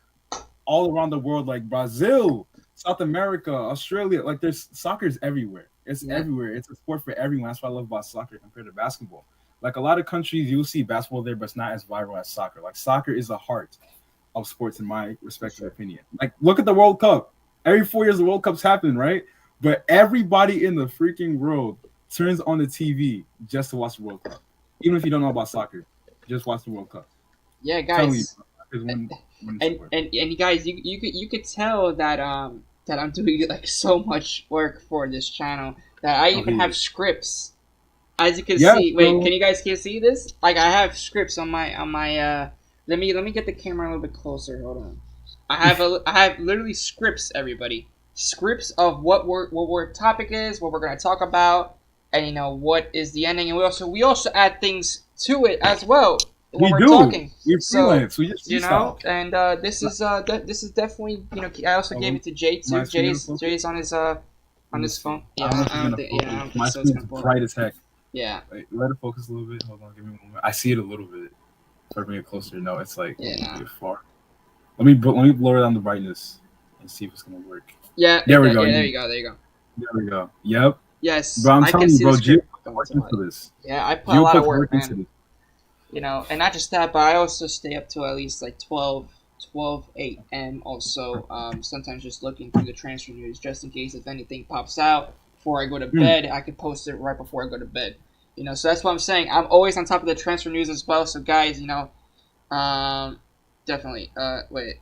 all around the world, like Brazil, South America, Australia. Like there's soccer's everywhere. It's yeah, everywhere. It's a sport for everyone. That's what I love about soccer compared to basketball. Like a lot of countries, you'll see basketball there, but it's not as viral as soccer. Like soccer is the heart of sports, in my for respective sure. opinion. Like look at the World Cup. Every 4 years, the World Cups happen, right? But everybody in the freaking world turns on the TV just to watch the World Cup. Even if you don't know about soccer, just watch the World Cup. Yeah, I'm telling you, guys. is one and sport. and and you guys, you could tell that I'm doing like so much work for this channel that I even have Okay. scripts. As you can Yeah, see, wait, bro. can you guys can see this? Like I have scripts on my. Let me get the camera a little bit closer. Hold on. I have literally scripts, everybody. Scripts of what topic is, what we're gonna talk about, and what is the ending, and we also add things to it as well when We we're do. talking. We So freelance. We just freestyle. and this is definitely I also gave Oh, it to Jay too. my screen gonna focus? Jay's on his Let me see. phone. I Yeah, don't know if I it's don't gonna think focus. I don't think My so. It's screen's gonna focus. bright as heck. Yeah, Wait, let it focus a little bit. Hold on, give me a moment. I see it a little bit. Try to bring it closer. No, it's like yeah, a nah. bit far. Let me lower down the brightness and see if it's gonna work. Yeah, There we go. yeah. There you go. There you go. There we go. Yep. Yes, Bro, I'm I can telling you, see the bro, Gio script puts going work to into life. this. Yeah, I put a Gio lot of puts work, work into man. this. And not just that, but I also stay up to at least like 12 a.m. Also, sometimes just looking through the transfer news just in case if anything pops out before I go to Hmm. bed, I could post it right before I go to bed. So that's what I'm saying. I'm always on top of the transfer news as well. So guys, um, definitely. Wait,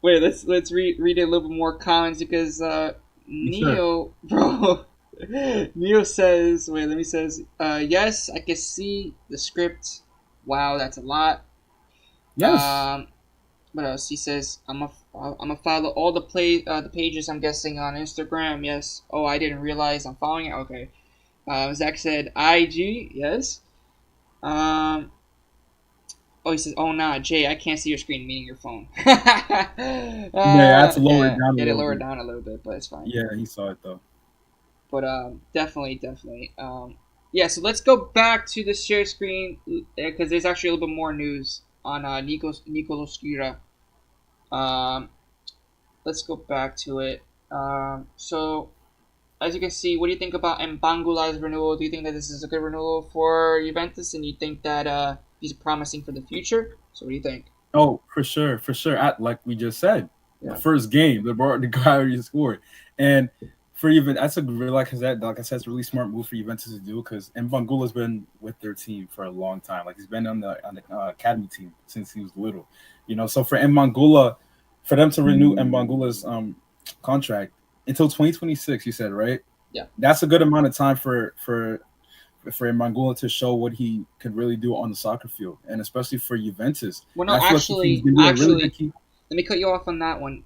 wait. Let's read a little bit more comments because Yes, sir. Neo, bro. Neo says, wait, let me says, yes, I can see the script. Wow, that's a lot. Yes. Um, what else? He says, I'm a follow all the pages. I'm guessing on Instagram. Yes. Oh, I didn't realize I'm following it. Okay. Zach said IG. Yes. Um. Oh, he says, oh nah, Jay, I can't see your screen, meaning your phone. Yeah, I had to lower it Yeah, down a get it little lowered bit. down a little bit, but it's fine. Yeah, he saw it though. But definitely. Yeah. So let's go back to the share screen because there's actually a little bit more news on Nico Skira. Um, let's go back to it. So as you can see, what do you think about Mbangula's renewal? Do you think that this is a good renewal for Juventus, and you think that he's promising for the future? So what do you think? Oh, for sure, for sure. Like we just said, the Yeah. first game, the guy already scored, and for even that's a really like I said, it's a really smart move for Juventus to do because Mbangula's been with their team for a long time. Like he's been on the academy team since he was little, So for Mbangula, for them to renew Mbangula's contract until 2026, you said right? Yeah. That's a good amount of time for Mangula to show what he could really do on the soccer field, and especially for Juventus. Well, And no, I feel like he's actually, been doing a really good actually, keep. let me cut you off on that one.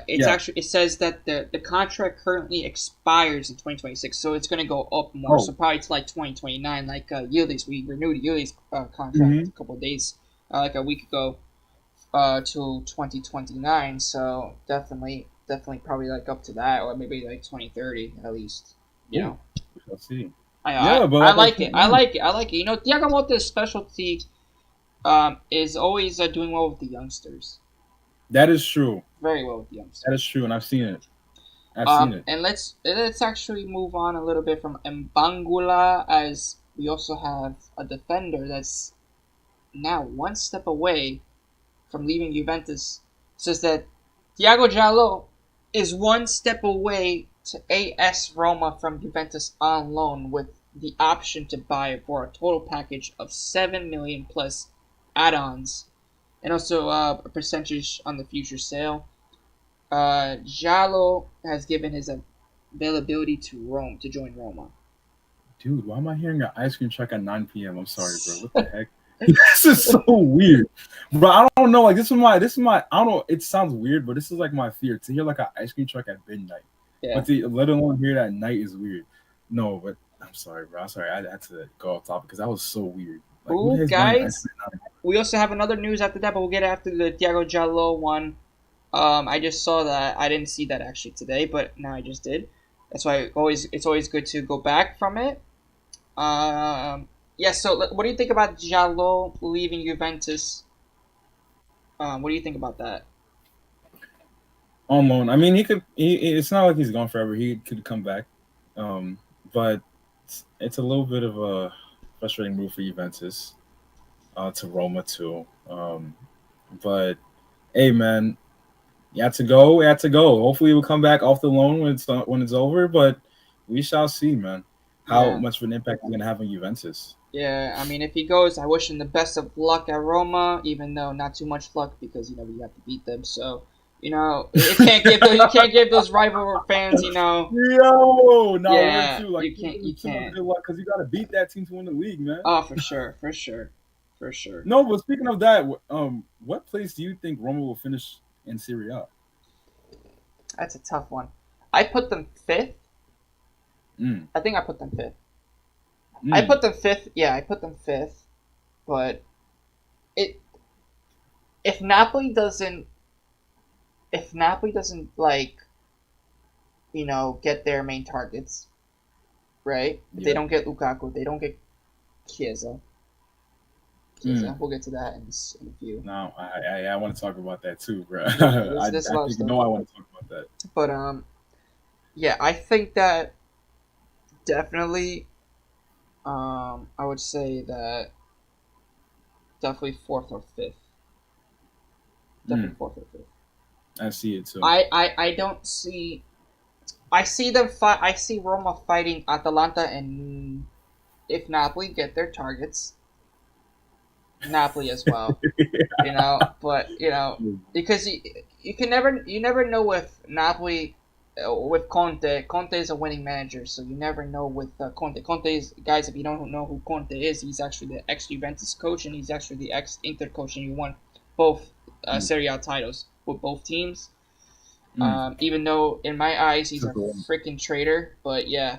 It's Yeah. actually it says that the contract currently expires in 2026, so it's going to go up more. So Oh. probably to like 2029. Like Yildiz, we renewed Yildiz contract Hmm. a couple of days, like a week ago, till 2029. So definitely, probably like up to that, or maybe like 2030 at least. You Oh. know, Let's see. I Yeah, I, but I like I like said, it. I man, like it. I like it. You know, Diagamoto's specialty is always doing well with the youngsters. that is true. Very well with the That youngsters. is true, and I've seen it. I've seen it. And let's actually move on a little bit from Mbangula, as we also have a defender that's now one step away from leaving Juventus. It says that Thiago Jallo is one step away to AS Roma from Juventus on loan with the option to buy for a total package of 7 million plus add-ons and also a percentage on the future sale. Jallo has given his availability to join Roma. Dude, why am I hearing an ice cream truck at 9 p.m.? I'm sorry, bro. What the heck? This is so weird, bro. I don't know. Like this is my. I don't know. It sounds weird, but this is like my fear to hear like an ice cream truck at midnight. Yeah. But to let alone hear that at night is weird. No, but I'm sorry, bro. I'm sorry. I had to go off topic because that was so weird. Like, who the Ooh, heck's buying ice guys. cream at 9? We also have another news after that, but we'll get after the Thiago Jallo one. I just saw that. I didn't see that actually today, but now I just did. That's why it's always good to go back from it. Yeah. So, what do you think about Jallo leaving Juventus? What do you think about that? On loan. I mean, he could. It's not like he's gone forever. He could come back, but it's a little bit of a frustrating move for Juventus, to Roma too. But hey, man, you had to go. You had to go. Hopefully, he'll come back off the loan when it's over. But we shall see, man, how Yeah. much of an impact he's gonna have on Juventus. Yeah, I mean, if he goes, I wish him the best of luck at Roma. Even though not too much luck because we have to beat them. So you can't give those rival fans. Yo, no, word Yeah, too. Like, you can't. You too much can't. good luck because you got to beat that team to win the league, man. Oh, for sure, for sure, for sure. No, but speaking of that, what place do you think Roma will finish in Serie A? That's a tough one. I put them fifth. Mm, I think I put them fifth. I mm, put them fifth. Yeah, I put them fifth. But it if Napoli doesn't if Napoli doesn't get their main targets right. If they yeah. don't get Lukaku, they don't get Chiesa. Mm. We'll get to that in a few. No, I want to talk about that too, bro. Yeah, I there's a lot of think stuff. I want to talk about that. But yeah, I think that definitely I would say that definitely fourth or fifth. Definitely Mm, fourth or fifth. I see it too. I don't see. I see them fight. I see Roma fighting Atalanta, and if Napoli get their targets, Napoli as well. But because you can never know with Napoli, with Conte. Conte is a winning manager, so you never know with Conte. Conte is, guys. If you don't know who Conte is, he's actually the ex Juventus coach, and he's actually the ex Inter coach, and he won both Mm, Serie A titles with both teams. mm. Even though in my eyes he's a Took a while. freaking traitor, but yeah,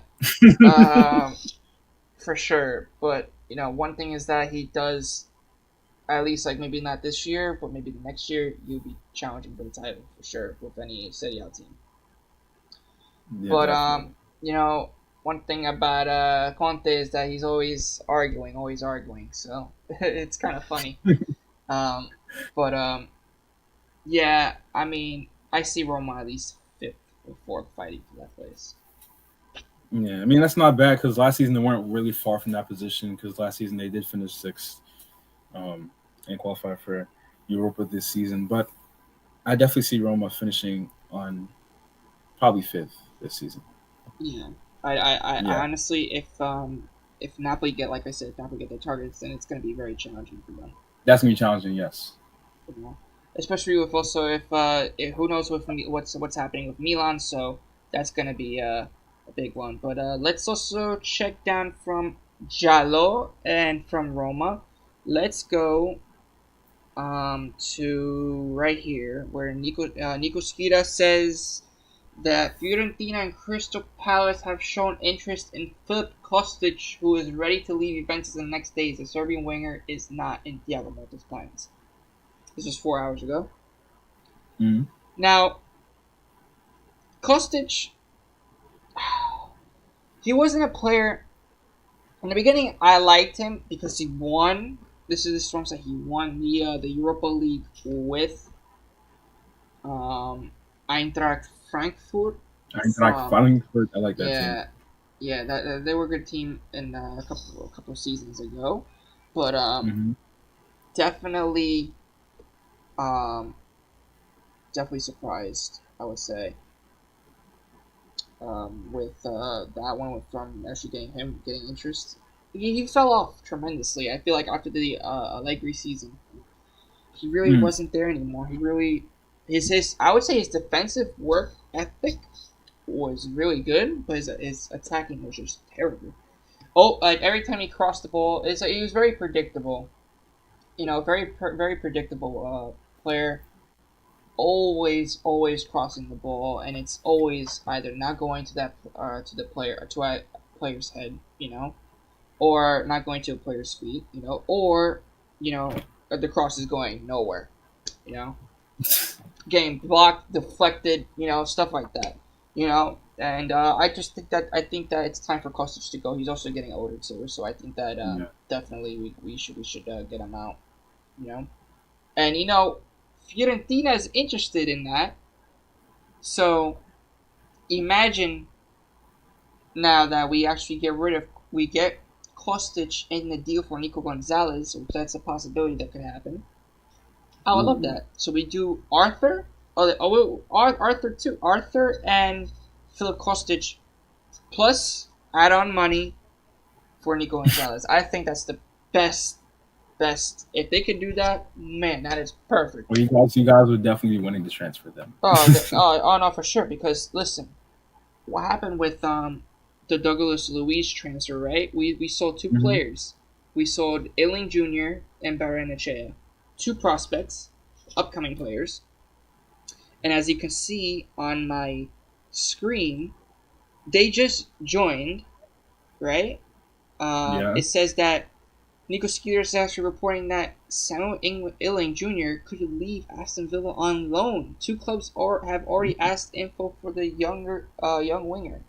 um, for sure. But one thing is that he does, at least like maybe not this year, but maybe the next year you'll be challenging for the title for sure with any Serie A team. Yeah, But definitely. one thing about Conte is that he's always arguing. So it's kind of funny. Um, but yeah, I mean. I see Roma at least fifth or fourth fighting for that place. Yeah, I mean that's not bad because last season they weren't really far from that position because last season they did finish sixth um, and qualify for Europa this season. But I definitely see Roma finishing on probably fifth this season. Yeah, I Yeah, honestly, if Napoli get, like I said, if Napoli get their targets, then it's going to be very challenging for them. that's gonna be challenging. Yes. You know, especially with also if who knows what's happening with Milan, so that's going to be a big one. But let's also check down from Giallo and from Roma. Let's go to right here where Nico Schira says that Fiorentina and Crystal Palace have shown interest in Filip Kostic, who is ready to leave Juventus in the next days. The Serbian winger is not in Thiago Motta's plans. This was 4 hours ago. Mm-hmm. Now, Kostic, he wasn't a player. In the beginning, I liked him because he won. This is the storm that he won the Europa League with um, Eintracht Frankfurt Eintracht from Frankfurt. I like that team. yeah, yeah, that they were a good team in a couple of seasons ago, but Mm-hmm. definitely um definitely surprised, I would say, with that one from actually getting interest. He fell off tremendously. I feel like after the Allegri season, he really Mm. wasn't there anymore. He really his I would say his defensive work ethic was really good, but his attacking was just terrible. Oh, like every time he crossed the ball, he was very predictable. Very predictable player. Always crossing the ball, and it's always either not going to that to the player to a player's head, or not going to a player's feet, or the cross is going nowhere, you know, getting blocked, deflected, stuff like that, And I think that it's time for Kostic to go. He's also getting older too, so I think that Yeah. definitely we should get him out, you know. And Fiorentina is interested in that. So imagine now that we get Kostic in the deal for Nico Gonzalez. So that's a possibility that could happen. I would love Ooh. that. So we do Arthur. Arthur too. Arthur and Philip Kostic plus add-on money for Nico Gonzalez. I think that's the best. Best. If they could do that, man, that is perfect. Well, you guys would definitely be winning the transfer then. Oh no, for sure. Because listen, what happened with the Douglas Luiz transfer, right? We sold two Mm-hmm. players. We sold Iling Jr. and Baranachea. Two prospects, upcoming players. And as you can see on my screen, they just joined, right? Yeah. It says that Nico Skeeter is actually reporting that Samuel Iling Jr. could leave Aston Villa on loan. Two clubs have already asked info for the young winger.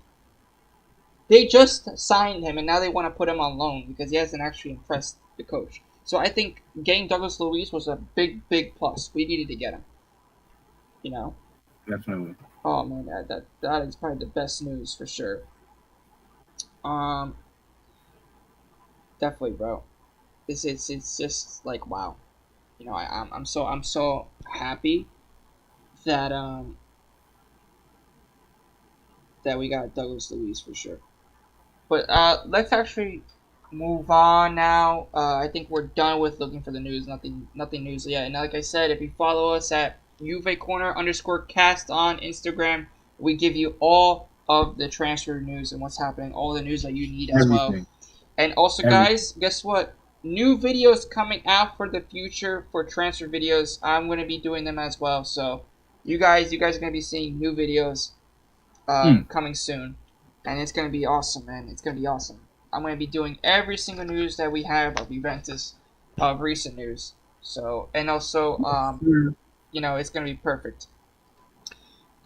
They just signed him, and now they want to put him on loan because he hasn't actually impressed the coach. So I think getting Douglas Luiz was a big plus. We needed to get him. You know. Definitely. Oh man, that is probably the best news for sure. Um, definitely, bro. It's just like wow. I'm so happy that that we got Douglas Luiz for sure. But let's actually move on now. I think we're done with looking for the news. Nothing news yet. And like I said, if you follow us at Juve Corner _ cast on Instagram, we give you all of the transfer news and what's happening, all the news that you need as well. Everything. And also, Everything. guys, guess what? New videos coming out for the future for transfer videos. I'm going to be doing them as well. So you guys are going to be seeing new videos Hmm. coming soon, and it's gonna be awesome, man. It's gonna be awesome. I'm gonna be doing every single news that we have of Juventus, of recent news. So and also, Sure. it's gonna be perfect.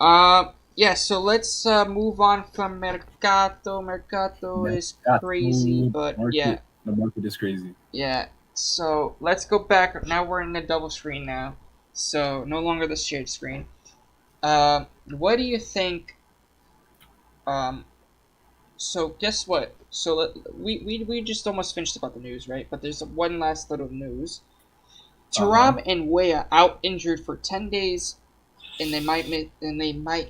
Yeah. So let's move on from Mercato. Mercato is That crazy, food but yeah, market. The market is crazy. yeah. So let's go back. Now we're in the double screen now, so no longer the shared screen. What do you think? Um, so guess what? So we just almost finished about the news, right? But there's one last little news. Uh-huh. Turam and Weah out injured for 10 days, and they might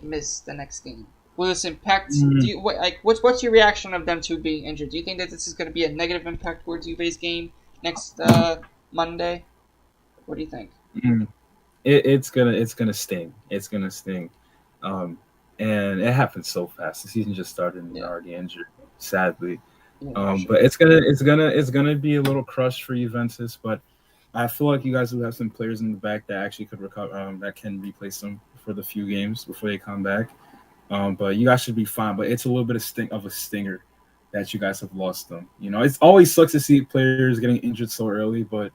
miss the next game. Will this impact? Do Mm, you what's your reaction of them two being injured? Do you think that this is going to be a negative impact towards Juve's game next Monday? What do you think? mm. It's gonna sting. It's gonna sting. Um, and it happened so fast. The season just started and you're Yeah, already injured, sadly. yeah, actually, But it's gonna be a little crush for Juventus. But I feel like you guys will have some players in the back that actually could recover, that can replace them for the few games before they come back. But you guys should be fine. But it's a little bit of a stinger that you guys have lost them. It's always sucks to see players getting injured so early, but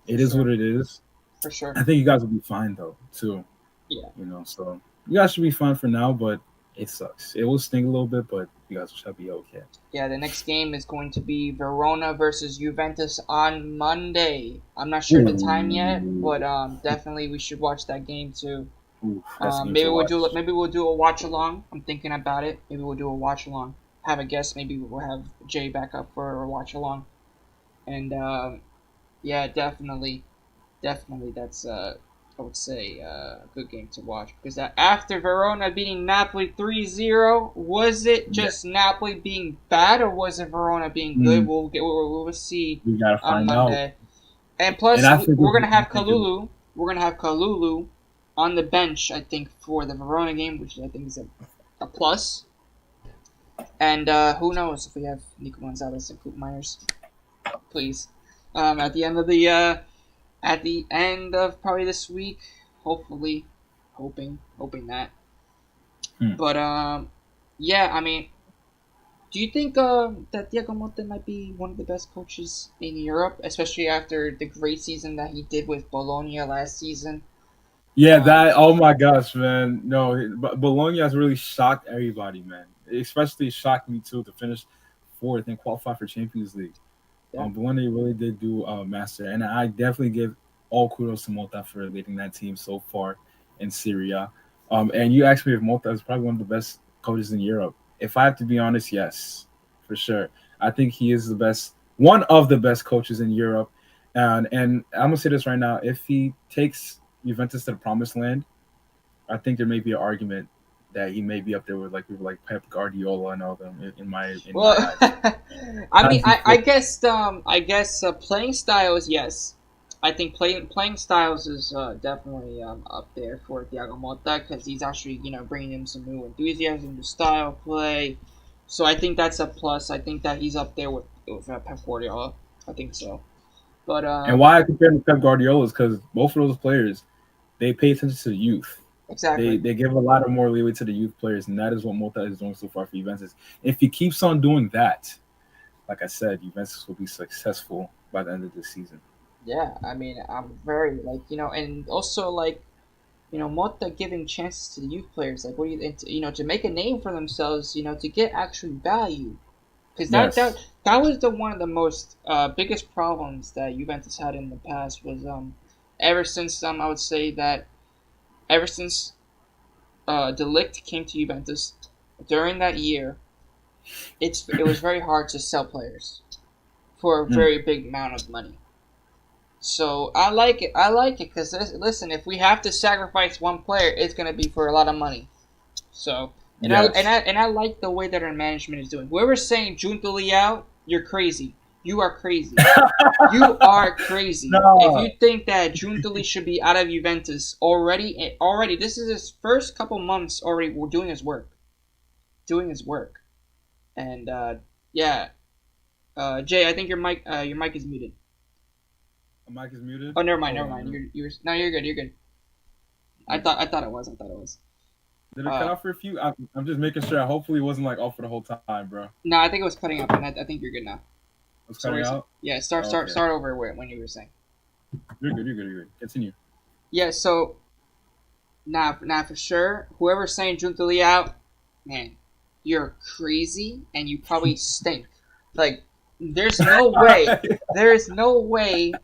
for it is what sure, it is. for sure. I think you guys will be fine though, too. Yeah, So you guys should be fine for now, but it sucks. It will sting a little bit, but you guys should be okay. yeah. The next game is going to be Verona versus Juventus on Monday. I'm not sure the time yet, Ooh, but definitely we should watch that game too. ooh, that's a game to watch. Maybe we'll do a watch along. I'm thinking about it. Maybe we'll do a watch along. Have a guest. Maybe we'll have Jay back up for a watch along. And yeah, definitely that's I would say a good game to watch because after Verona beating Napoli 3-0, was it Yeah. just Napoli being bad or was it Verona being good? Mm, We'll see we gotta on find out. Monday. And And plus, I think we're gonna I have think it, Kalulu. We're gonna have Kalulu on the bench. I think for the Verona game, which I think is a plus. And who knows if we have Nico Gonzalez and Coop Myers, please. At the end of probably this week, hopefully, hoping that. hmm. But yeah, I mean, do you think that Diego Monte might be one of the best coaches in Europe, especially after the great season that he did with Bologna last season? Yeah, Um, that. Oh my gosh, man. No, Bologna has really shocked everybody, man. It especially shocked me too to finish fourth and qualify for Champions League. yeah. Bologna really did do master, and I definitely give all kudos to Mota for leading that team so far in Syria. And you asked me if Mota is probably one of the best coaches in Europe. If I have to be honest, yes, for sure. I think he is one of the best coaches in Europe. And I'm gonna say this right now: if he takes Juventus to the promised land, I think there may be an argument that he may be up there with like people like Pep Guardiola and all them in my Well, eyes. I mean, As he could, I guess playing styles, yes. I think playing styles is definitely up there for Thiago Motta because he's actually bringing in some new enthusiasm to style play. So I think that's a plus. I think that he's up there with Pep Guardiola. I think so. But And why I compare him to Pep Guardiola is because both of those players they pay attention to the youth. They exactly. they give a lot of more leeway to the youth players, and that is what Mota is doing so far for Juventus. If he keeps on doing that, like I said, Juventus will be successful by the end of the season. Yeah, I mean, I'm very and also Mota giving chances to the youth players, like what do to make a name for themselves, to get actual value, because Yes. that was the one of the most biggest problems that Juventus had in the past was ever since I would say that ever since Delict came to Juventus during that year, it was very hard to sell players for a Mm, very big amount of money. So I like it. I like it because listen, if we have to sacrifice one player, it's gonna be for a lot of money. So yes. and I like the way that our management is doing. Whoever's saying Juntali out, you're crazy. You are crazy. You are crazy. If you No. think that Juntali should be out of Juventus already, this is his first couple months already. We're doing his work, and yeah, Jay, I think your mic is muted. The mic is muted. Oh, never mind, Hold never on. mind. You're no, you're good. You're good. I thought it was. I thought it was. Did it cut Uh, off for a few? I'm just making sure. Hopefully, it wasn't like off for the whole time, bro. It no, I think it was cutting up, and I think you're good now. was So what cutting you saying? out. Yeah, Oh, okay. start over when you were saying. You're good. You're good. You're good. Continue. Yeah, so now for sure, whoever's saying Juntali out, man, you're crazy, and you probably stink. Like, there's no way, there is no way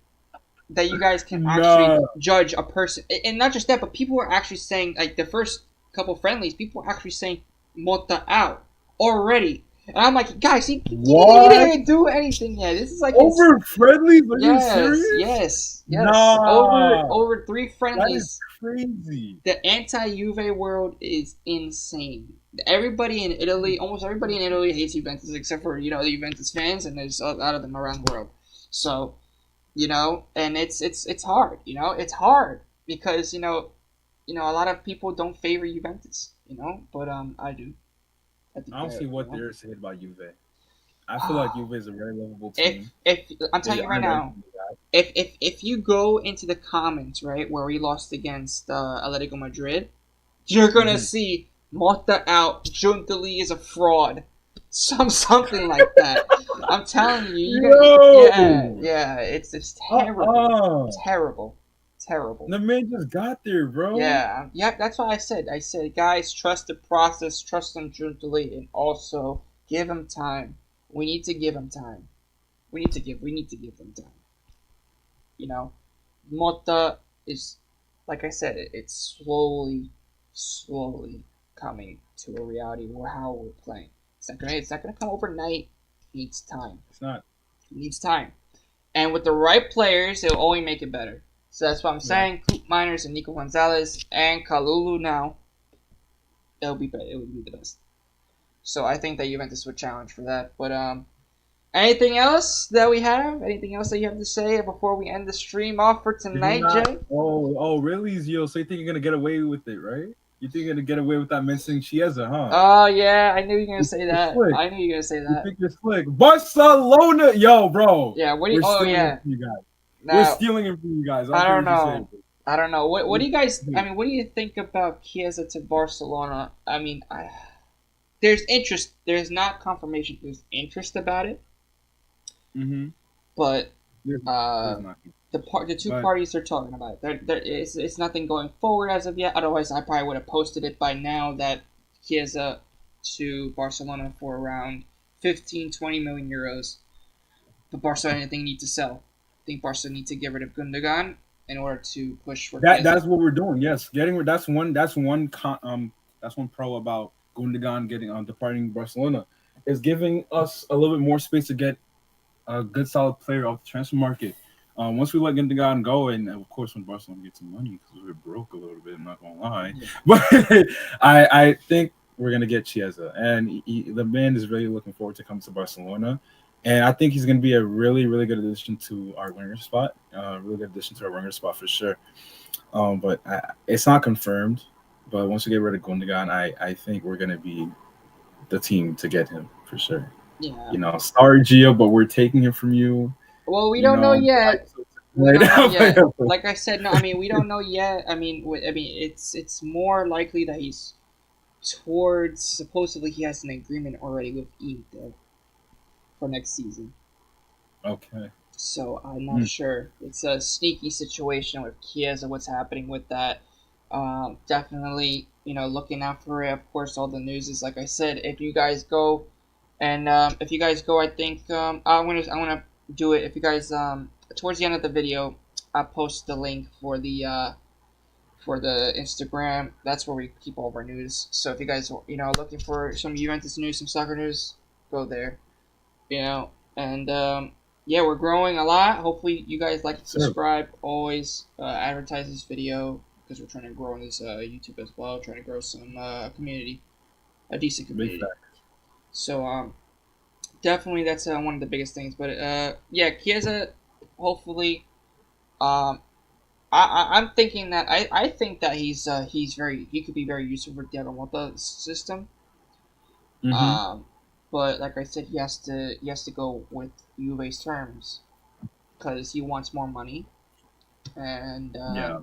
that you guys can actually No. judge a person, and not just that, but people were actually saying like the first couple friendlies, people were actually saying Mota out already, and I'm like, guys, he didn't What? even do anything yet. This is like Over friendlies? Are you serious? yes. Nah. Over three That is friendlies, crazy. the anti-Juve world is insane. Everybody in Italy, almost everybody in Italy hates Juventus except for the Juventus fans, and there's a lot of them around the world. So and it's hard. It's hard because a lot of people don't favor Juventus. But I do. I think I don't that see what they're saying about Juve. I feel like Ah, Juve is a very lovable if team. if I'm They telling you right earned now, everything they got. if you go into the comments right where we lost against Atletico Madrid, you're gonna Mm-hmm. see Mota out. Juntali is a fraud. Something like that. I'm telling you, Yo! yeah. It's terrible, Uh-uh. terrible, terrible. The man just got there, bro. Yeah. That's why I said, guys, trust the process, trust him Juntali, and also give him time. We need to give him time. We need to give them time. You know, Mota is, like I said, it's slowly coming to a reality where how we're playing. It's not gonna come overnight. It needs time. It's not. It needs time. And with the right players, it'll only make it better. So that's what I'm Yeah. saying. Coop Miners and Nico Gonzalez and Kalulu now, it'll be better. It would be the best. So I think that Juventus would challenge for that. But anything else that we have? Anything else that you have to say before we end the stream off for Did you tonight, not? Jay? Oh, really? Yo, so you think you're gonna get away with it, right? You think you're gonna get away with that mentioning Chiesa, huh? Oh yeah, I knew you were gonna You say think you're that. slick. I knew you were gonna say You that. think you're slick. Barcelona, yo, bro. Yeah. What do you? We're Oh stealing it yeah. from you guys. We're Now stealing it from you guys. I I don't care don't what you say, know. bro. I don't know. What do you guys? I Dude. mean, what do you think about Chiesa to Barcelona? I mean, there's interest. There's not confirmation. There's interest about it, Mm-hmm. but There's, uh, there's not. the two But parties are talking about it. It's nothing going forward as of yet. Otherwise, I probably would have posted it by now that Chiesa to Barcelona for around 15-20 million euros. But Barcelona, I think, need to sell. I think Barcelona need to get rid of Gundogan in order to push for that's Chiesa. what we're doing. Yes, getting that's one pro about Gundogan getting departing Barcelona is giving us a little bit more space to get a good solid player off the transfer market. Once we let Gundogan go, and of course when Barcelona gets some money because we're broke a little bit, I'm not gonna lie, Yeah. but I think we're gonna get Chiesa, and the man is really looking forward to coming to Barcelona. And I think he's going to be a really, really good addition to our winger spot. Really good addition to our winger spot for sure. But it's not confirmed. But once we get rid of Gundogan, I think we're going to be the team to get him for sure. Yeah. You know, sorry, Gio, but we're taking him from you. Well, we You don't know know, yet. We right don't know now. yet. Like I said, no. I mean, we don't know yet. I mean, it's more likely that he's towards. Supposedly, he has an agreement already with Inter for next season. Okay. So I'm not Hmm. sure. It's a sneaky situation with Chiesa. What's happening with that? Definitely, looking out for it. Of course, all the news is like I said. If you guys go, and if you guys go, I think I'm gonna do it. If you guys towards the end of the video, I'll post the link for the Instagram. That's where we keep all of our news. So if you guys looking for some Juventus news, some soccer news, go there. And yeah, we're growing a lot. Hopefully, you guys like and Sure. subscribe. Always advertise this video because we're trying to grow on this YouTube as well. Trying to grow some community, a decent Big community. fact. So definitely that's one of the biggest things. But yeah, Chiesa, hopefully, I'm thinking that I think that he could be very useful for Diego Mota's system. Mm-hmm. Um, but like I said, he has to go with Juve's terms because he wants more money, and Yeah.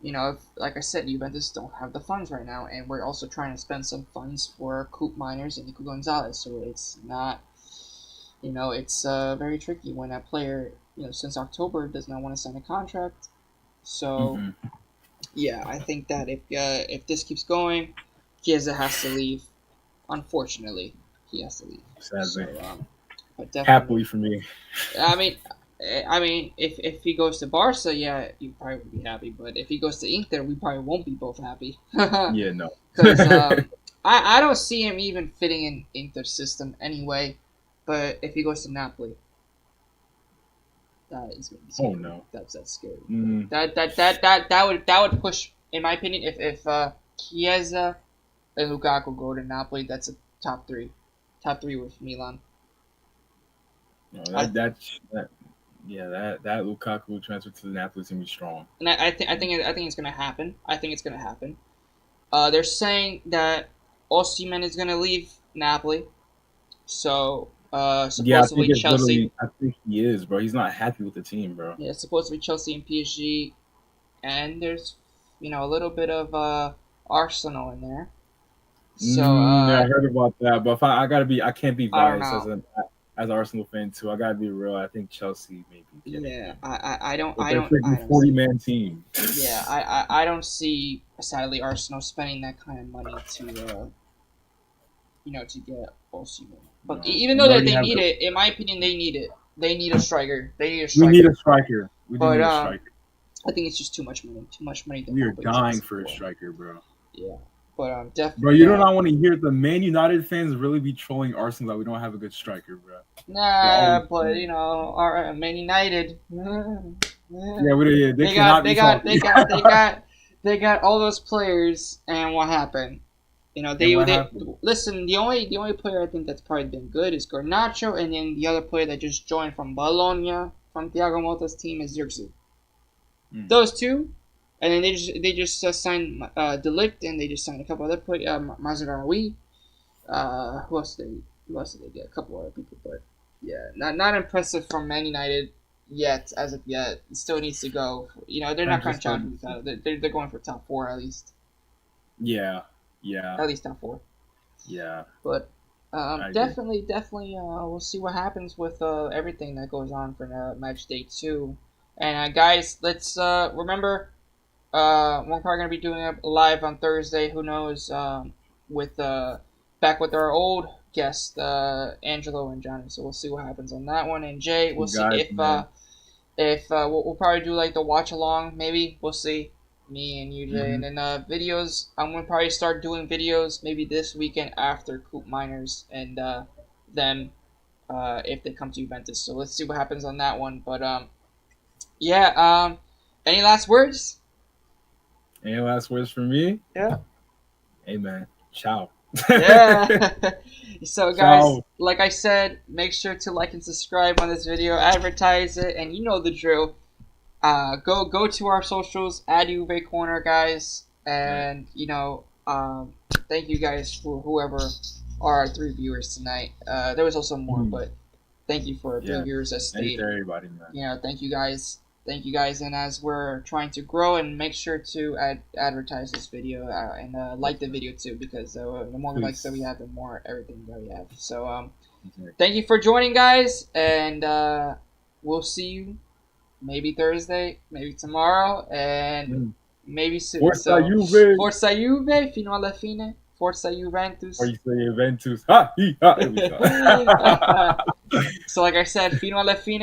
if, like I said, Juventus don't have the funds right now, and we're also trying to spend some funds for Coop Miners and Nico Gonzalez, so it's not, it's very tricky when that player, since October does not want to sign a contract. So Mm-hmm. yeah, I think that if this keeps going, Chiesa has to leave. Unfortunately, he has to leave. Sadly. So but Happily definitely, for me. I mean, I mean, if he goes to Barca, yeah, you probably would be happy. But if he goes to Inter, we probably won't be both happy. Yeah, no. Because I don't see him even fitting in Inter's system anyway. But if he goes to Napoli, that is going to be Oh scary. no. That's scary. Mm. That would push, in my opinion, if Chiesa and Lukaku go to Napoli, that's a top three with Milan. No, I that Lukaku transfer to the Napoli is gonna be strong. and I think it's gonna happen. I think it's gonna happen. They're saying that Osimhen is gonna leave Napoli, so Yeah, I think supposedly it's Chelsea. literally. I think he is, bro. He's not happy with the team, bro. Yeah, supposedly Chelsea and PSG, and there's a little bit of Arsenal in there. So Yeah, I heard about that, but if I gotta be, I can't be I don't biased know. as an Arsenal fan too. I gotta be real. I think Chelsea may be getting Yeah, him I don't with I their don't I freaking don't see. 40-man team. Yeah, I don't see sadly Arsenal spending that kind of money to get Osimhen. But No, even though we that already they have need the. it, in my opinion, they need it. They need a striker. They need a We need a striker. striker. We do But need a striker. I think it's just too much money. Too much money that We are Napoli is dying asking for a for. striker, bro. Yeah, but Bro, definitely. you do not want to hear the Man United fans really be trolling Arsenal that we don't have a good striker, bro. They're always Nah, but our Man United. yeah, they They got cannot they be got salty. they got they got they got all those players, and what happened? And what They happened? listen. The only player I think that's probably been good is Garnacho, and then the other player that just joined from Bologna from Thiago Motta's team is Zirkzee. Mm. Those two, and then they just signed Delict, and they just signed a couple other players, Mazraoui. Who else did they get? A couple other people, but yeah, not impressive from Man United yet as of yet. It still needs to go. They're not going to Manchester. Champions title. They're going for top four at least. Yeah, yeah, At least top four. yeah. But I agree. definitely, we'll see what happens with everything that goes on for match day 2. And guys, let's remember, we're probably gonna be doing it live on Thursday. Who knows? With back with our old guest, Angelo and Johnny. So we'll see what happens on that one. And Jay, we'll You see guys, man. if we'll probably do like the watch along. Maybe we'll see. Me and you, Jay, Hmm. and then videos. I'm gonna probably start doing videos maybe this weekend after Coop Miners and them if they come to Juventus. So let's see what happens on that one. But yeah. Any last words? Any last words from me? Yeah. Hey, man. Ciao. Yeah. So guys, Ciao. like I said, make sure to like and subscribe on this video, advertise it, and you know the drill. Go to our socials, add Juve Corner, guys, Right. and thank you guys for whoever are our 3 viewers tonight. There was also more, Mhm. but thank you for three Yeah. viewers that Thanks stayed. to everybody, man. Thank you guys, and as we're trying to grow, and make sure to advertise this video and like the video too, because the more likes that we have, the more everything that we have. So Okay. thank you for joining, guys, and we'll see you maybe Thursday, maybe tomorrow, and Mm. maybe soon. Forza So Juve. Forza Juve fino alla fine. Forza Juventus. Or you say Juventus. Ha, he, ha. There we go. So like I said, fino alla fine.